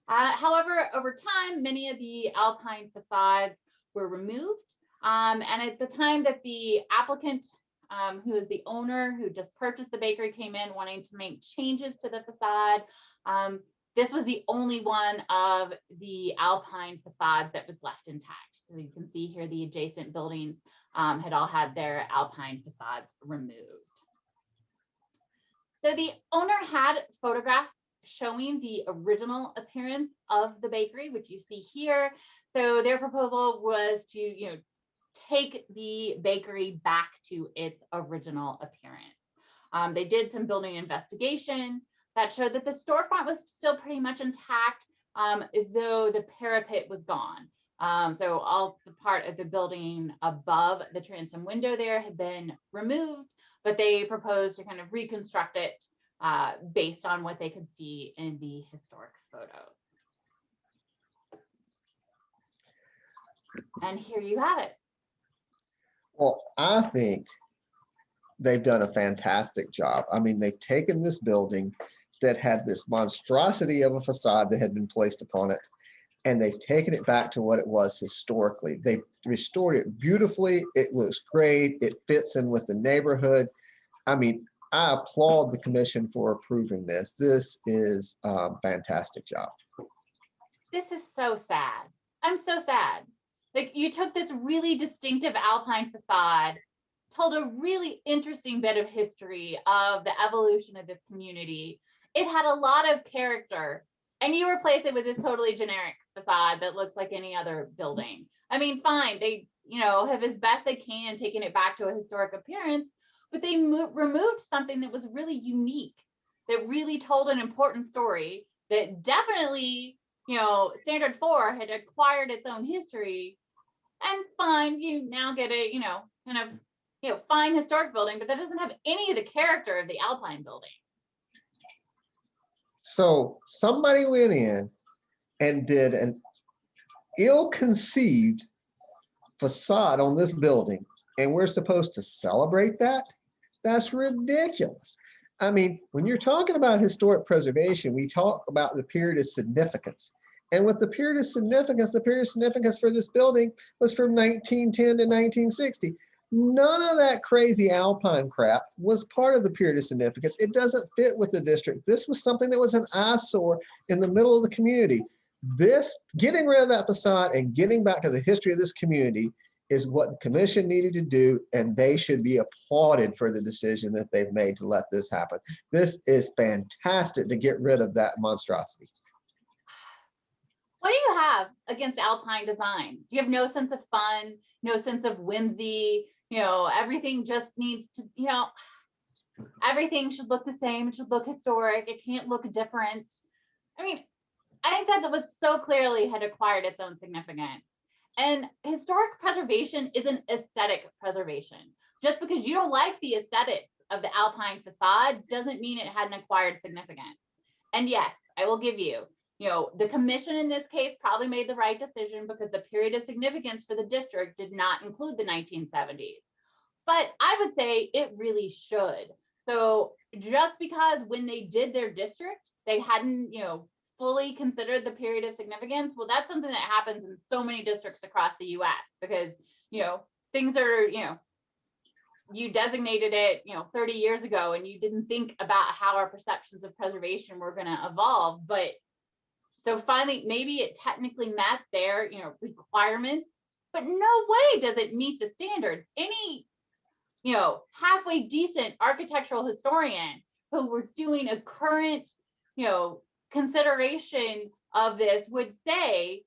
However, over time, many of the alpine facades were removed. And at the time that the applicant, who is the owner who just purchased the bakery, came in wanting to make changes to the facade, this was the only one of the alpine facades that was left intact. So you can see here the adjacent buildings had all had their alpine facades removed. So the owner had photographs showing the original appearance of the bakery, which you see here. So their proposal was to, take the bakery back to its original appearance. They did some building investigation that showed that the storefront was still pretty much intact, though the parapet was gone. So all the part of the building above the transom window there had been removed, but they proposed to kind of reconstruct it based on what they could see in the historic photos. And here you have it. Well, I think they've done a fantastic job. I mean, they've taken this building that had this monstrosity of a facade that had been placed upon it, and they've taken it back to what it was historically. They've restored it beautifully. It looks great. It fits in with the neighborhood. I mean, I applaud the commission for approving this. This is a fantastic job. This is so sad. I'm so sad. Like, you took this really distinctive alpine facade, told a really interesting bit of history of the evolution of this community. It had a lot of character, and you replace it with this totally generic facade that looks like any other building. I mean, fine, they, have as best they can taken it back to a historic appearance, but they removed something that was really unique, that really told an important story, that definitely, Standard 4 had acquired its own history. And fine, you now get a, kind of, fine historic building, but that doesn't have any of the character of the Alpine building. So somebody went in and did an ill-conceived facade on this building, and we're supposed to celebrate that? That's ridiculous. I mean, when you're talking about historic preservation, we talk about the period of significance. And with the period of significance for this building was from 1910 to 1960. None of that crazy alpine crap was part of the period of significance. It doesn't fit with the district. This was something that was an eyesore in the middle of the community. This, getting rid of that facade and getting back to the history of this community, is what the commission needed to do, and they should be applauded for the decision that they've made to let this happen. This is fantastic to get rid of that monstrosity. What do you have against alpine design? Do you have no sense of fun, no sense of whimsy? Everything just needs to, everything should look the same. It should look historic. It can't look different. I mean, I think that was so clearly had acquired its own significance. And historic preservation isn't aesthetic preservation. Just because you don't like the aesthetics of the alpine facade doesn't mean it hadn't acquired significance. And yes, I will give you, the commission in this case probably made the right decision because the period of significance for the district did not include the 1970s. But I would say it really should. So just because when they did their district, they hadn't, fully considered the period of significance, well, that's something that happens in so many districts across the US because, things are, you designated it, 30 years ago, and you didn't think about how our perceptions of preservation were going to evolve. But so finally, maybe it technically met their, requirements, but no way does it meet the standards. Any, halfway decent architectural historian who was doing a current consideration of this would say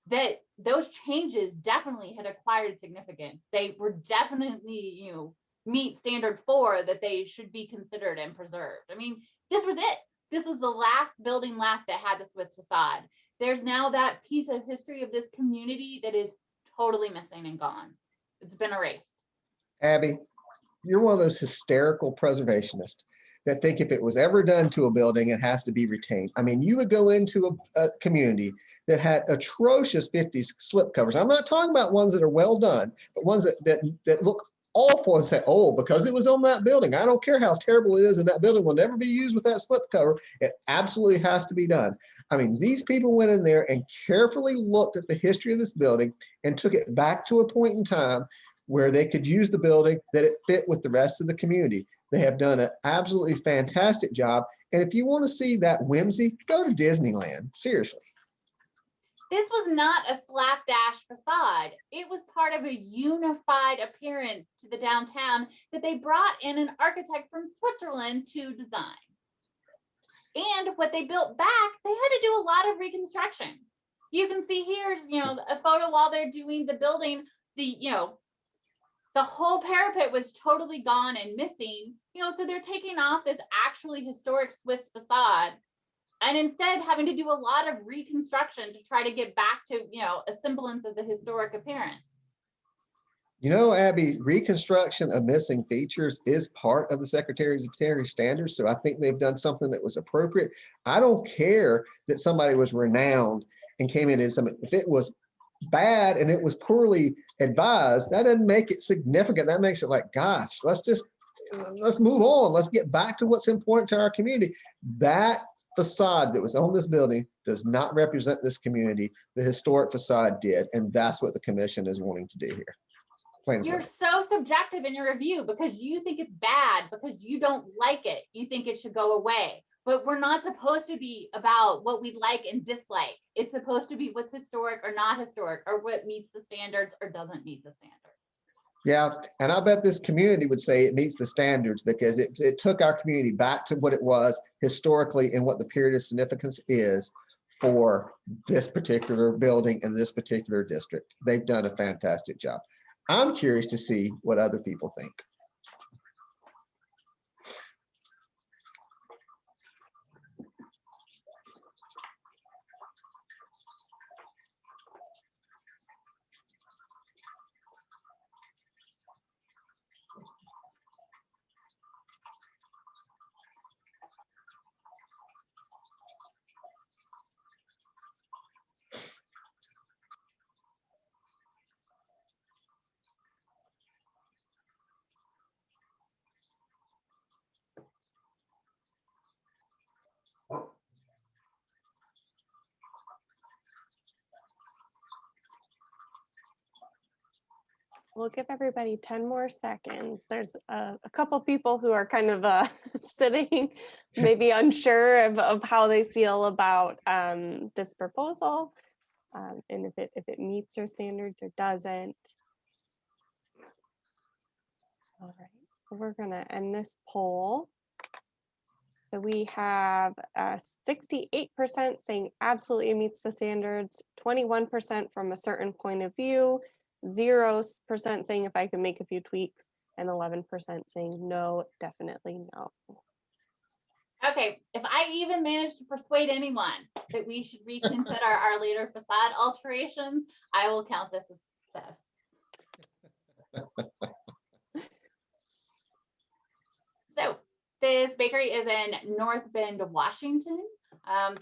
that those changes definitely had acquired significance. They were definitely, meet standard 4, that they should be considered and preserved. I mean, this was it. This was the last building left that had the Swiss facade. There's now that piece of history of this community that is totally missing and gone. It's been erased. Abby, you're one of those hysterical preservationists that think if it was ever done to a building, it has to be retained. I mean, you would go into a community that had atrocious 50s slip covers. I'm not talking about ones that are well done, but ones that look awful and say, oh, because it was on that building, I don't care how terrible it is, and that building will never be used with that slip cover. It absolutely has to be done. I mean, these people went in there and carefully looked at the history of this building and took it back to a point in time where they could use the building, that it fit with the rest of the community. They have done an absolutely fantastic job. And if you want to see that whimsy, go to Disneyland. Seriously. This was not a slapdash facade. It was part of a unified appearance to the downtown that they brought in an architect from Switzerland to design. And what they built back, they had to do a lot of reconstruction. You can see here's, a photo while they're doing the building. The whole parapet was totally gone and missing. So they're taking off this actually historic Swiss facade, and instead having to do a lot of reconstruction to try to get back to, a semblance of the historic appearance. Abby, reconstruction of missing features is part of the Secretary's standards. So I think they've done something that was appropriate. I don't care that somebody was renowned and came in and something. If it was bad and it was poorly advised, that doesn't make it significant. That makes it like, gosh, let's move on. Let's get back to what's important to our community. That facade that was on this building does not represent this community. The historic facade did, and that's what the commission is wanting to do here. You're so subjective in your review because you think it's bad, because you don't like it. You think it should go away. But we're not supposed to be about what we like and dislike. It's supposed to be what's historic or not historic, or what meets the standards or doesn't meet the standards. Yeah, and I bet this community would say it meets the standards because it took our community back to what it was historically and what the period of significance is for this particular building and this particular district. They've done a fantastic job. I'm curious to see what other people think. We'll give everybody 10 more seconds. There's a couple people who are kind of sitting, maybe unsure of how they feel about this proposal, and if it meets their standards or doesn't. All right, so we're gonna end this poll. So we have 68% saying absolutely meets the standards, 21% from a certain point of view, 0% saying if I can make a few tweaks, and 11% saying no, definitely no. Okay, if I even manage to persuade anyone that we should reconsider our later facade alterations, I will count this a success. So this bakery is in North Bend, Washington.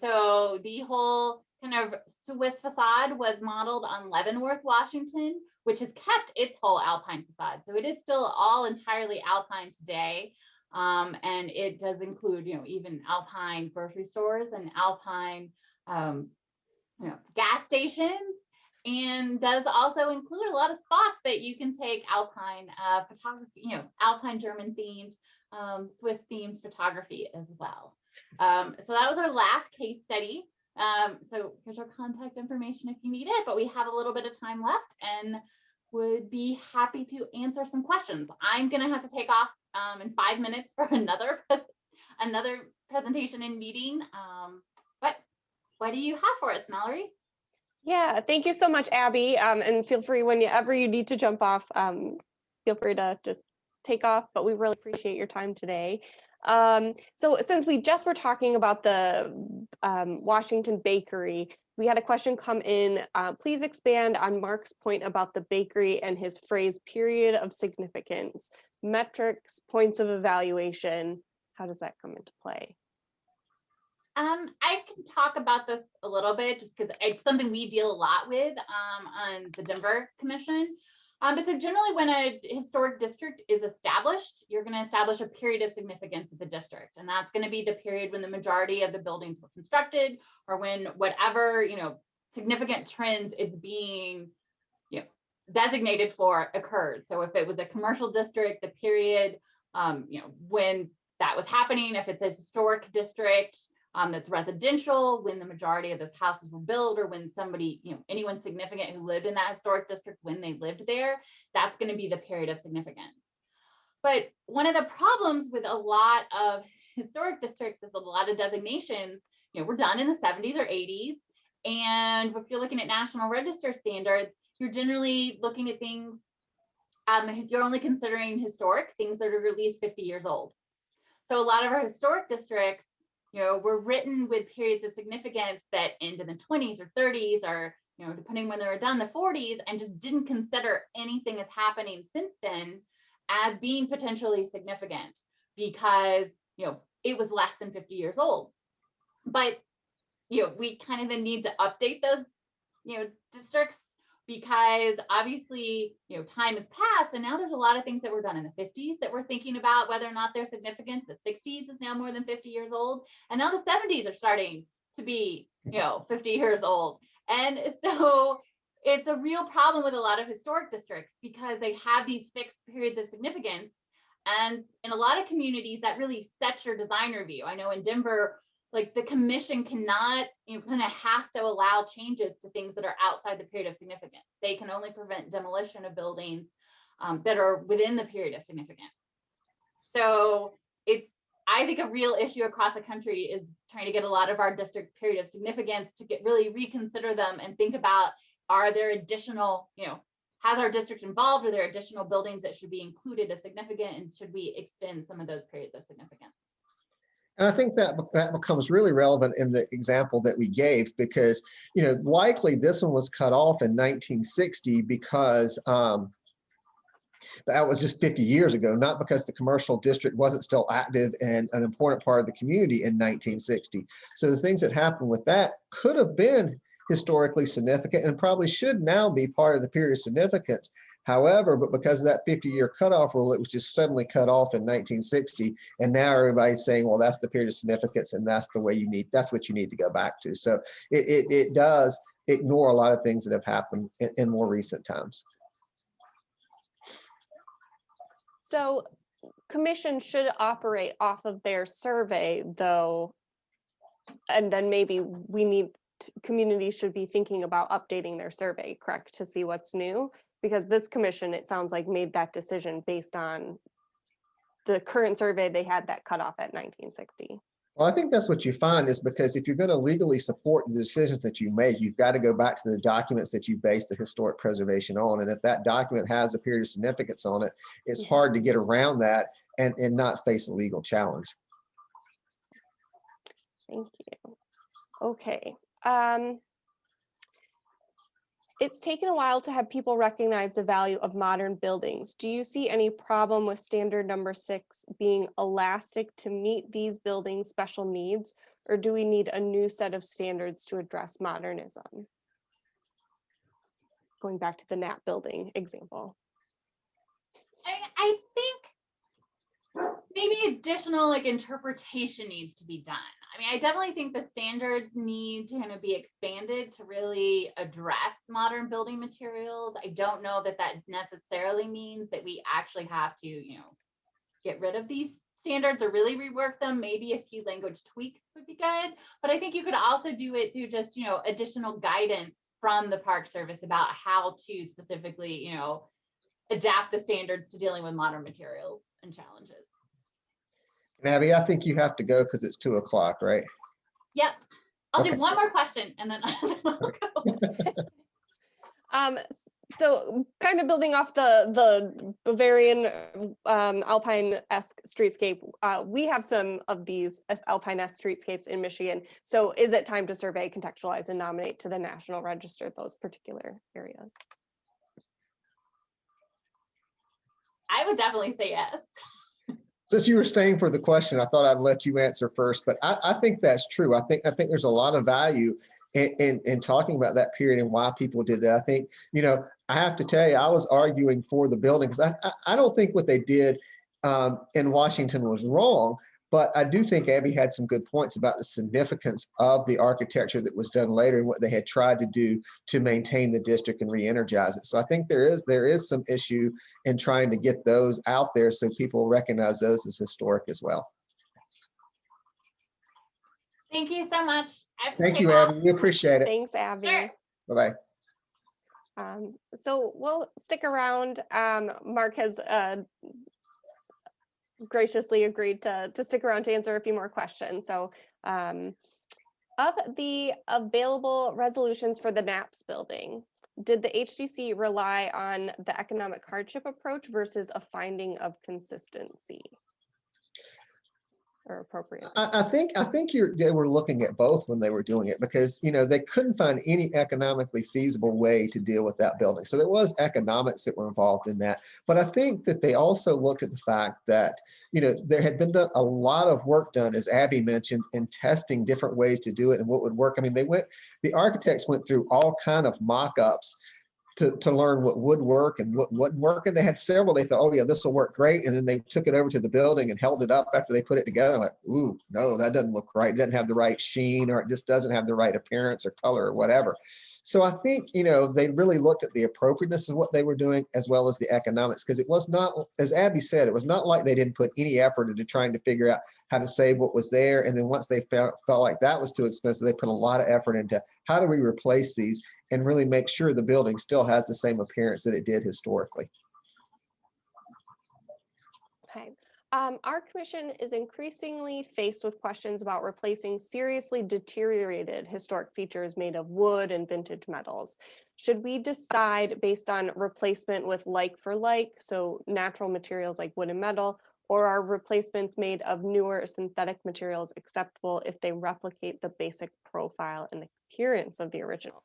So the whole kind of Swiss facade was modeled on Leavenworth, Washington, which has kept its whole Alpine facade. So it is still all entirely Alpine today. And it does include, even Alpine grocery stores and Alpine, gas stations, and does also include a lot of spots that you can take Alpine photography, Alpine German themed, Swiss themed photography as well. So that was our last case study. So here's our contact information if you need it, but we have a little bit of time left and would be happy to answer some questions. I'm gonna have to take off in 5 minutes for another presentation and meeting. But what do you have for us, Mallory? Yeah, thank you so much, Abby. And feel free whenever you need to jump off, feel free to just take off, but we really appreciate your time today. So since we just were talking about the Washington Bakery, we had a question come in. Please expand on Mark's point about the bakery and his phrase, period of significance, metrics, points of evaluation. How does that come into play? I can talk about this a little bit just because it's something we deal a lot with on the Denver Commission. But so generally when a historic district is established, you're going to establish a period of significance of the district. And that's going to be the period when the majority of the buildings were constructed or when whatever, significant trends it's being, designated for occurred. So if it was a commercial district, the period, when that was happening, if it's a historic district, that's residential, when the majority of those houses were built, or when somebody, anyone significant who lived in that historic district when they lived there, that's going to be the period of significance. But one of the problems with a lot of historic districts is a lot of designations, were done in the 70s or 80s. And if you're looking at National Register standards, you're generally looking at things, you're only considering historic things that are at least 50 years old. So a lot of our historic districts, were written with periods of significance that end in the 20s or 30s, or, depending when they were done, the 40s, and just didn't consider anything that's happening since then as being potentially significant because, it was less than 50 years old. But, we kind of then need to update those, districts because obviously, time has passed and now there's a lot of things that were done in the 50s that we're thinking about whether or not they're significant. The 60s is now more than 50 years old. And now the 70s are starting to be, 50 years old. And so it's a real problem with a lot of historic districts because they have these fixed periods of significance. And in a lot of communities, that really sets your design review. I know in Denver, like the commission cannot, kind of have to allow changes to things that are outside the period of significance. They can only prevent demolition of buildings that are within the period of significance. So it's, I think, a real issue across the country is trying to get a lot of our district period of significance to really reconsider them and think about, are there additional, has our district involved? Are there additional buildings that should be included as significant? And should we extend some of those periods of significance? And I think that becomes really relevant in the example that we gave because, likely this one was cut off in 1960 because that was just 50 years ago, not because the commercial district wasn't still active and an important part of the community in 1960. So the things that happened with that could have been historically significant and probably should now be part of the period of significance. However, but because of that 50-year cutoff rule, it was just suddenly cut off in 1960. And now everybody's saying, well, that's the period of significance and that's the way that's what you need to go back to. So it does ignore a lot of things that have happened in more recent times. So commission should operate off of their survey though, and then maybe communities should be thinking about updating their survey, correct, to see what's new? Because this commission, it sounds like, made that decision based on the current survey they had that cut off at 1960. Well, I think that's what you find is because if you're going to legally support the decisions that you make, you've got to go back to the documents that you base the historic preservation on. And if that document has a period of significance on it, it's hard to get around that and not face a legal challenge. Thank you. Okay. It's taken a while to have people recognize the value of modern buildings. Do you see any problem with standard number 6 being elastic to meet these buildings' special needs, or do we need a new set of standards to address modernism? Going back to the Knapp building example. I think maybe additional interpretation needs to be done. I mean, I definitely think the standards need to kind of be expanded to really address modern building materials. I don't know that that necessarily means that we actually have to, get rid of these standards or really rework them. Maybe a few language tweaks would be good, but I think you could also do it through just, additional guidance from the Park Service about how to specifically, adapt the standards to dealing with modern materials and challenges. And Abby, I think you have to go because it's 2 o'clock, right? Yep. I'll Okay. do one more question and then I'll go. So kind of building off the Bavarian Alpine-esque streetscape, we have some of these Alpine-esque streetscapes in Michigan. So is it time to survey, contextualize, and nominate to the National Register those particular areas? I would definitely say yes. Since you were staying for the question, I thought I'd let you answer first, but I think that's true. I think there's a lot of value in talking about that period and why people did that. I think, I have to tell you, I was arguing for the building because I don't think what they did in Washington was wrong, but I do think Abby had some good points about the significance of the architecture that was done later and what they had tried to do to maintain the district and re-energize it. So I think there is some issue in trying to get those out there so people recognize those as historic as well. Thank you so much. Thank you, Abby. We appreciate it. Thanks, Abby. Sure. Bye-bye. So we'll stick around. Mark has graciously agreed to stick around to answer a few more questions. So of the available resolutions for the NAPS building, did the HDC rely on the economic hardship approach versus a finding of consistency or appropriate? I think they were looking at both when they were doing it because they couldn't find any economically feasible way to deal with that building. So there was economics that were involved in that. But I think that they also looked at the fact that there had been a lot of work done, as Abby mentioned, in testing different ways to do it and what would work. I mean, the architects went through all kind of mock-ups to learn what would work and what wouldn't work. And they had several, they thought, oh yeah, this will work great. And then they took it over to the building and held it up after they put it together. Like, ooh, no, that doesn't look right. It doesn't have the right sheen, or it just doesn't have the right appearance or color or whatever. So I think, they really looked at the appropriateness of what they were doing as well as the economics, because it was not, as Abby said, it was not like they didn't put any effort into trying to figure out how to save what was there. And then once they felt like that was too expensive, they put a lot of effort into how do we replace these and really make sure the building still has the same appearance that it did historically. Okay. Our commission is increasingly faced with questions about replacing seriously deteriorated historic features made of wood and vintage metals. Should we decide based on replacement with like for like, so natural materials like wood and metal, or are replacements made of newer synthetic materials acceptable if they replicate the basic profile and appearance of the original?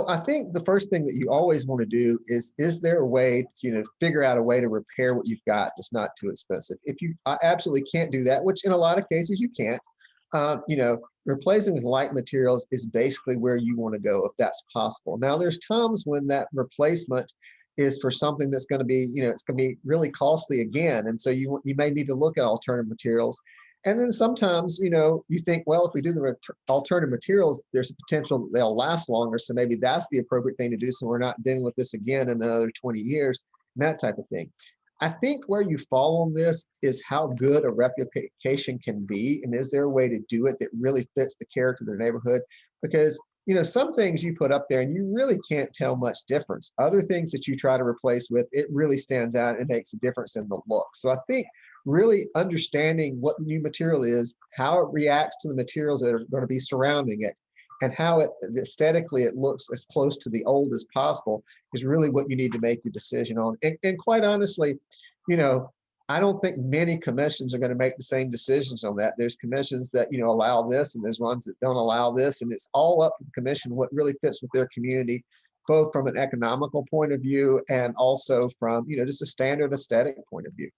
I think the first thing that you always want to do is there a way to, figure out a way to repair what you've got that's not too expensive? If you absolutely can't do that, which in a lot of cases you can't, replacing with light materials is basically where you want to go if that's possible. Now, there's times when that replacement is for something that's going to be, it's going to be really costly again. And so you may need to look at alternative materials. And then sometimes, you think, well, if we do the alternative materials, there's a potential that they'll last longer. So maybe that's the appropriate thing to do. So we're not dealing with this again in another 20 years, and that type of thing. I think where you fall on this is how good a replication can be. And is there a way to do it that really fits the character of the neighborhood? Because, some things you put up there and you really can't tell much difference. Other things that you try to replace with, it really stands out and makes a difference in the look. So I think really understanding what the new material is, how it reacts to the materials that are going to be surrounding it, and how it aesthetically it looks as close to the old as possible is really what you need to make your decision on. And quite honestly, I don't think many commissions are going to make the same decisions on that. There's commissions that, allow this, and there's ones that don't allow this. And it's all up to the commission what really fits with their community, both from an economical point of view and also from, just a standard aesthetic point of view.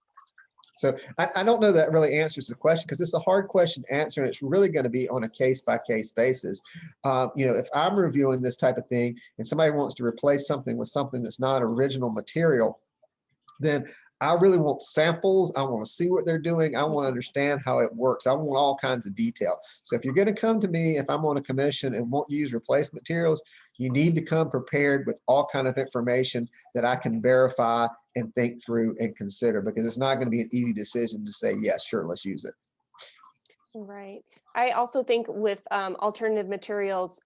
So I don't know that really answers the question because it's a hard question to answer, and it's really going to be on a case-by-case basis. If I'm reviewing this type of thing and somebody wants to replace something with something that's not original material, then I really want samples. I want to see what they're doing. I want to understand how it works. I want all kinds of detail. So if you're going to come to me, if I'm on a commission and want to use replacement materials, you need to come prepared with all kind of information that I can verify and think through and consider, because it's not going to be an easy decision to say, yeah, sure, let's use it. Right. I also think with alternative materials,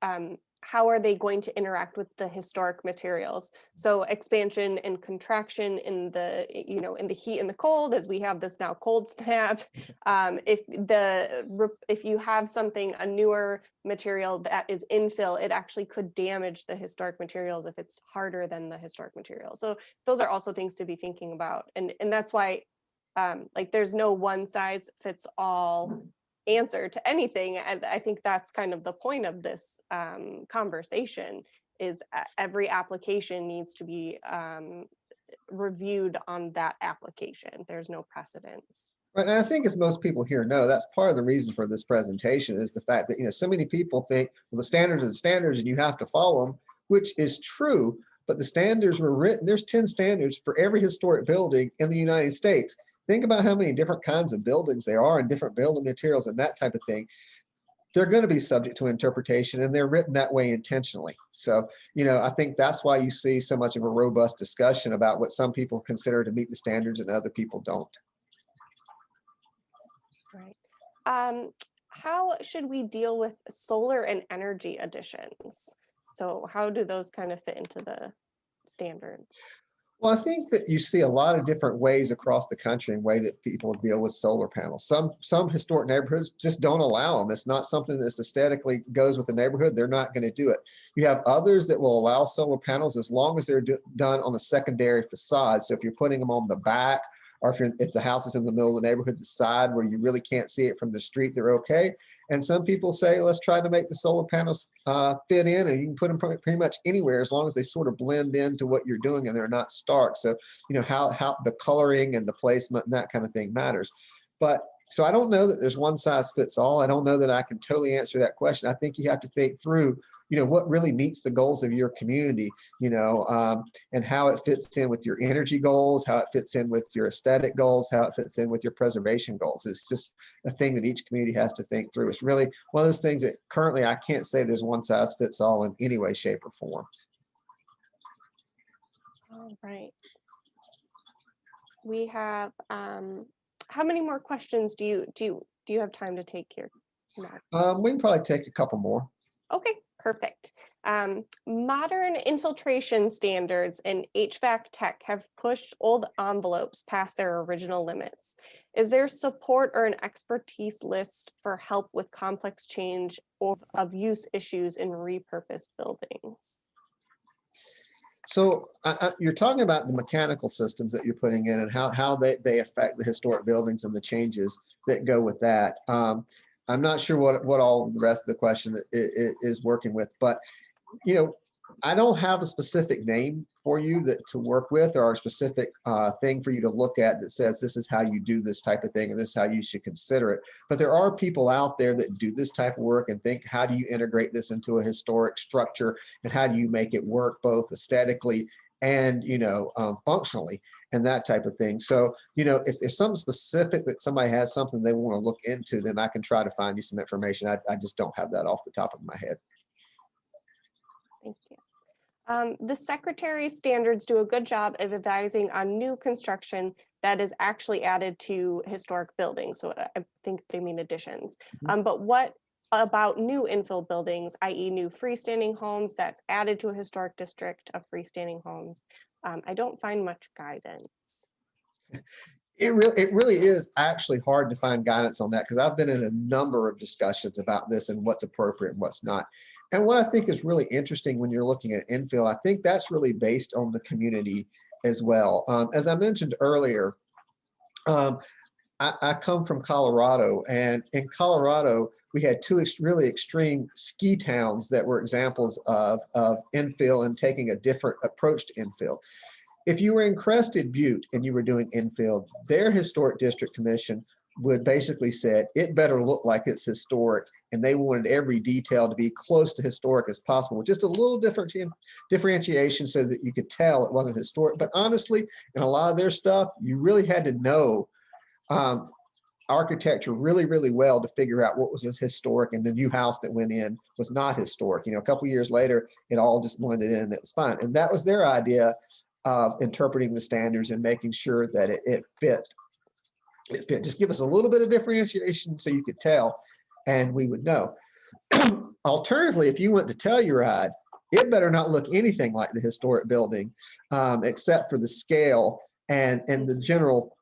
how are they going to interact with the historic materials? So expansion and contraction in the, in the heat and the cold, as we have this now cold snap. If you have a newer material that is infill, it actually could damage the historic materials if it's harder than the historic material. So those are also things to be thinking about. And that's why like there's no one size fits all answer to anything. And I think that's kind of the point of this conversation, is every application needs to be reviewed on that application. There's no precedence. Right, and I think, as most people here know, that's part of the reason for this presentation, is the fact that so many people think, well, the standards are the standards and you have to follow them, which is true, but the standards were written. There's 10 standards for every historic building in the United States. Think about how many different kinds of buildings there are and different building materials and that type of thing. They're going to be subject to interpretation, and they're written that way intentionally. So, I think that's why you see so much of a robust discussion about what some people consider to meet the standards and other people don't. Right. How should we deal with solar and energy additions? So how do those kind of fit into the standards? Well, I think that you see a lot of different ways across the country in way that people deal with solar panels. Some historic neighborhoods just don't allow them. It's not something that's aesthetically goes with the neighborhood. They're not going to do it. You have others that will allow solar panels as long as they're done on a secondary facade. So if you're putting them on the back, or if the house is in the middle of the neighborhood, the side where you really can't see it from the street, they're okay. And some people say, let's try to make the solar panels fit in, and you can put them pretty much anywhere as long as they sort of blend into what you're doing and they're not stark. So, how the coloring and the placement and that kind of thing matters. But so I don't know that there's one size fits all. I don't know that I can totally answer that question. I think you have to think through, what really meets the goals of your community, and how it fits in with your energy goals, how it fits in with your aesthetic goals, how it fits in with your preservation goals. It's just a thing that each community has to think through. It's really one of those things that currently I can't say there's one size fits all in any way, shape, or form. All right. We have, how many more questions do you have time to take here, Matt? We can probably take a couple more. Okay, perfect. Modern infiltration standards and HVAC tech have pushed old envelopes past their original limits. Is there support or an expertise list for help with complex change of use issues in repurposed buildings? So you're talking about the mechanical systems that you're putting in and how they affect the historic buildings and the changes that go with that. I'm not sure what all the rest of the question is working with, but I don't have a specific name for you to work with, or a specific thing for you to look at that says this is how you do this type of thing and this is how you should consider it. But there are people out there that do this type of work and think, how do you integrate this into a historic structure, and how do you make it work both aesthetically and functionally, and that type of thing. So if there's something specific that somebody has something they want to look into, then I can try to find you some information. I just don't have that off the top of my head. Thank you. The Secretary's standards do a good job of advising on new construction that is actually added to historic buildings. So I think they mean additions. But what about new infill buildings, i.e. new freestanding homes that's added to a historic district of freestanding homes? I don't find much guidance. It really is actually hard to find guidance on that, because I've been in a number of discussions about this and what's appropriate and what's not. And what I think is really interesting when you're looking at infill, I think that's really based on the community as well. As I mentioned earlier, I come from Colorado, and in Colorado, we had two really extreme ski towns that were examples of infill and taking a different approach to infill. If you were in Crested Butte and you were doing infill, their historic district commission would basically say it better look like it's historic, and they wanted every detail to be close to historic as possible, with just a little different differentiation so that you could tell it wasn't historic. But honestly, in a lot of their stuff, you really had to know architecture really, really well to figure out what was historic, and the new house that went in was not historic. A couple of years later, it all just blended in and it was fine. And that was their idea of interpreting the standards and making sure that it fit. It fit. Just give us a little bit of differentiation so you could tell, and we would know. alternatively, if you went to Telluride, it better not look anything like the historic building, except for the scale and the general,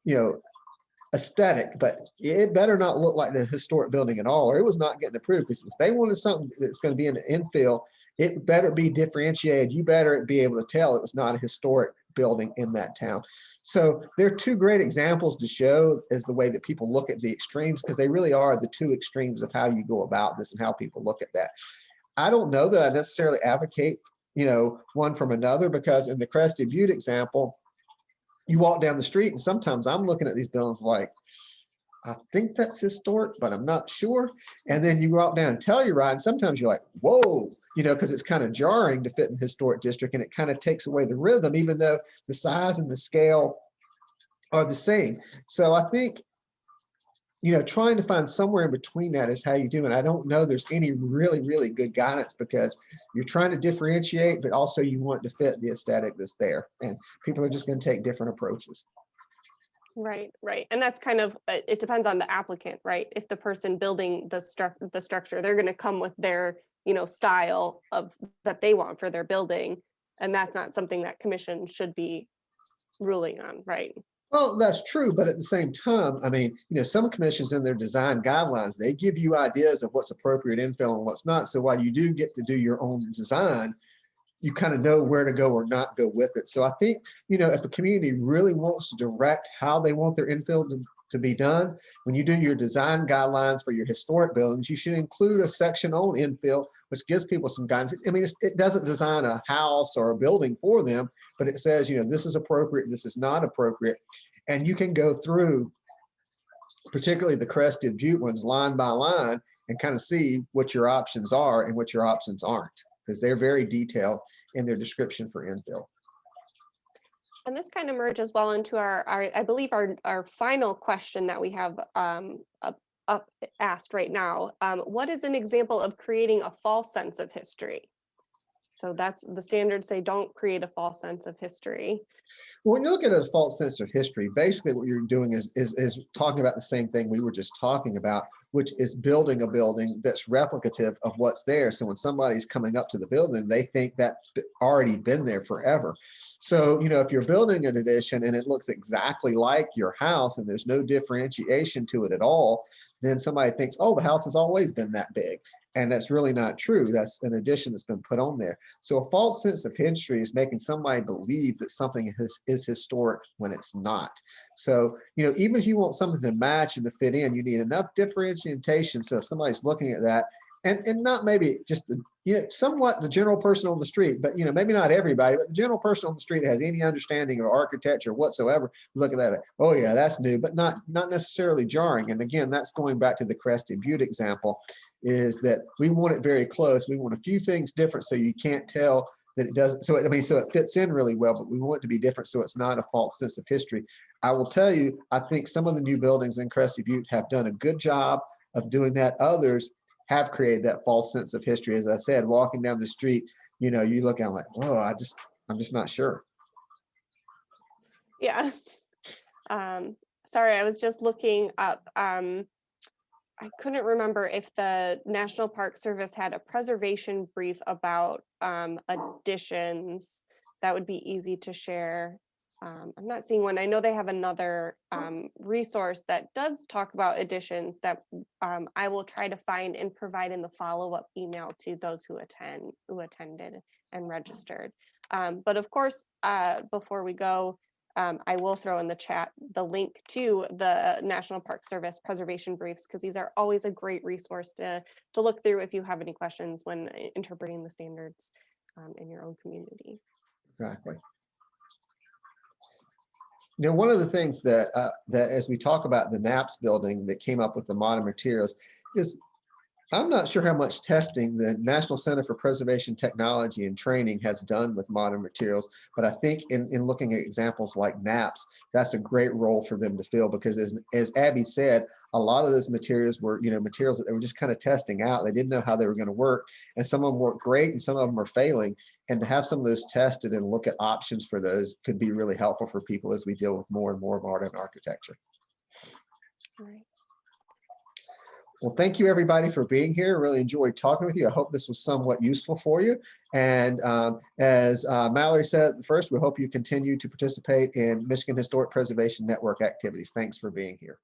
aesthetic, but it better not look like the historic building at all, or it was not getting approved. Because if they wanted something that's going to be an infill, it better be differentiated. You better be able to tell it was not a historic building in that town. So there are two great examples to show as the way that people look at the extremes, because they really are the two extremes of how you go about this and how people look at that. I don't know that I necessarily advocate, one from another, because in the Crested Butte example, you walk down the street and sometimes I'm looking at these buildings like, I think that's historic, but I'm not sure. And then you walk down Telluride and sometimes you're like, whoa, because it's kind of jarring to fit in the historic district, and it kind of takes away the rhythm, even though the size and the scale are the same. So I think, trying to find somewhere in between that is how you do it. I don't know there's any really, really good guidance, because you're trying to differentiate, but also you want to fit the aesthetic that's there. And people are just going to take different approaches. Right. And that's kind of, it depends on the applicant, right? If the person building the structure, they're going to come with their, style of that they want for their building. And that's not something that commission should be ruling on, right? Well, that's true. But at the same time, some commissions in their design guidelines, they give you ideas of what's appropriate infill and what's not. So while you do get to do your own design, you kind of know where to go or not go with it. So I think, if a community really wants to direct how they want their infill to be done, when you do your design guidelines for your historic buildings, you should include a section on infill, which gives people some guidance. It doesn't design a house or a building for them, but it says, this is appropriate, this is not appropriate. And you can go through, particularly the Crested Butte ones, line by line, and kind of see what your options are and what your options aren't, because they're very detailed in their description for infill. And this kind of merges well into our I believe our final question that we have up asked right now. What is an example of creating a false sense of history? So that's the standards say don't create a false sense of history. Well, when you look at a false sense of history, basically what you're doing is talking about the same thing we were just talking about, which is building a building that's replicative of what's there. So when somebody's coming up to the building, they think that's already been there forever. So, if you're building an addition and it looks exactly like your house and there's no differentiation to it at all, then somebody thinks, oh, the house has always been that big. And that's really not true. That's an addition that's been put on there. So a false sense of history is making somebody believe that something is historic when it's not. So, even if you want something to match and to fit in, you need enough differentiation. So if somebody's looking at that, and not maybe just somewhat the general person on the street, but maybe not everybody, but the general person on the street that has any understanding of architecture whatsoever, look at that, like, oh yeah, that's new, but not necessarily jarring. And again, that's going back to the Crested Butte example, is that we want it very close. We want a few things different so you can't tell that it doesn't. So it fits in really well, but we want it to be different so it's not a false sense of history. I will tell you, I think some of the new buildings in Crested Butte have done a good job of doing that. Others have created that false sense of history. As I said, walking down the street, you look at it like, whoa, I'm just not sure. Yeah. Sorry, I was just looking up. I couldn't remember if the National Park Service had a preservation brief about additions. That would be easy to share. I'm not seeing one. I know they have another resource that does talk about additions that I will try to find and provide in the follow-up email to those who attended and registered. But of course, before we go, I will throw in the chat the link to the National Park Service preservation briefs, because these are always a great resource to look through if you have any questions when interpreting the standards in your own community. Exactly. One of the things that as we talk about the NAPS building that came up with the modern materials is, I'm not sure how much testing the National Center for Preservation Technology and Training has done with modern materials, but I think in looking at examples like NAPS, that's a great role for them to fill, because as Abby said, a lot of those materials were, materials that they were just kind of testing out. They didn't know how they were going to work, and some of them work great and some of them are failing. And to have some of those tested and look at options for those could be really helpful for people as we deal with more and more of art and architecture. All right. Well, thank you everybody for being here. Really enjoyed talking with you. I hope this was somewhat useful for you. And as Mallory said first, we hope you continue to participate in Michigan Historic Preservation Network activities. Thanks for being here.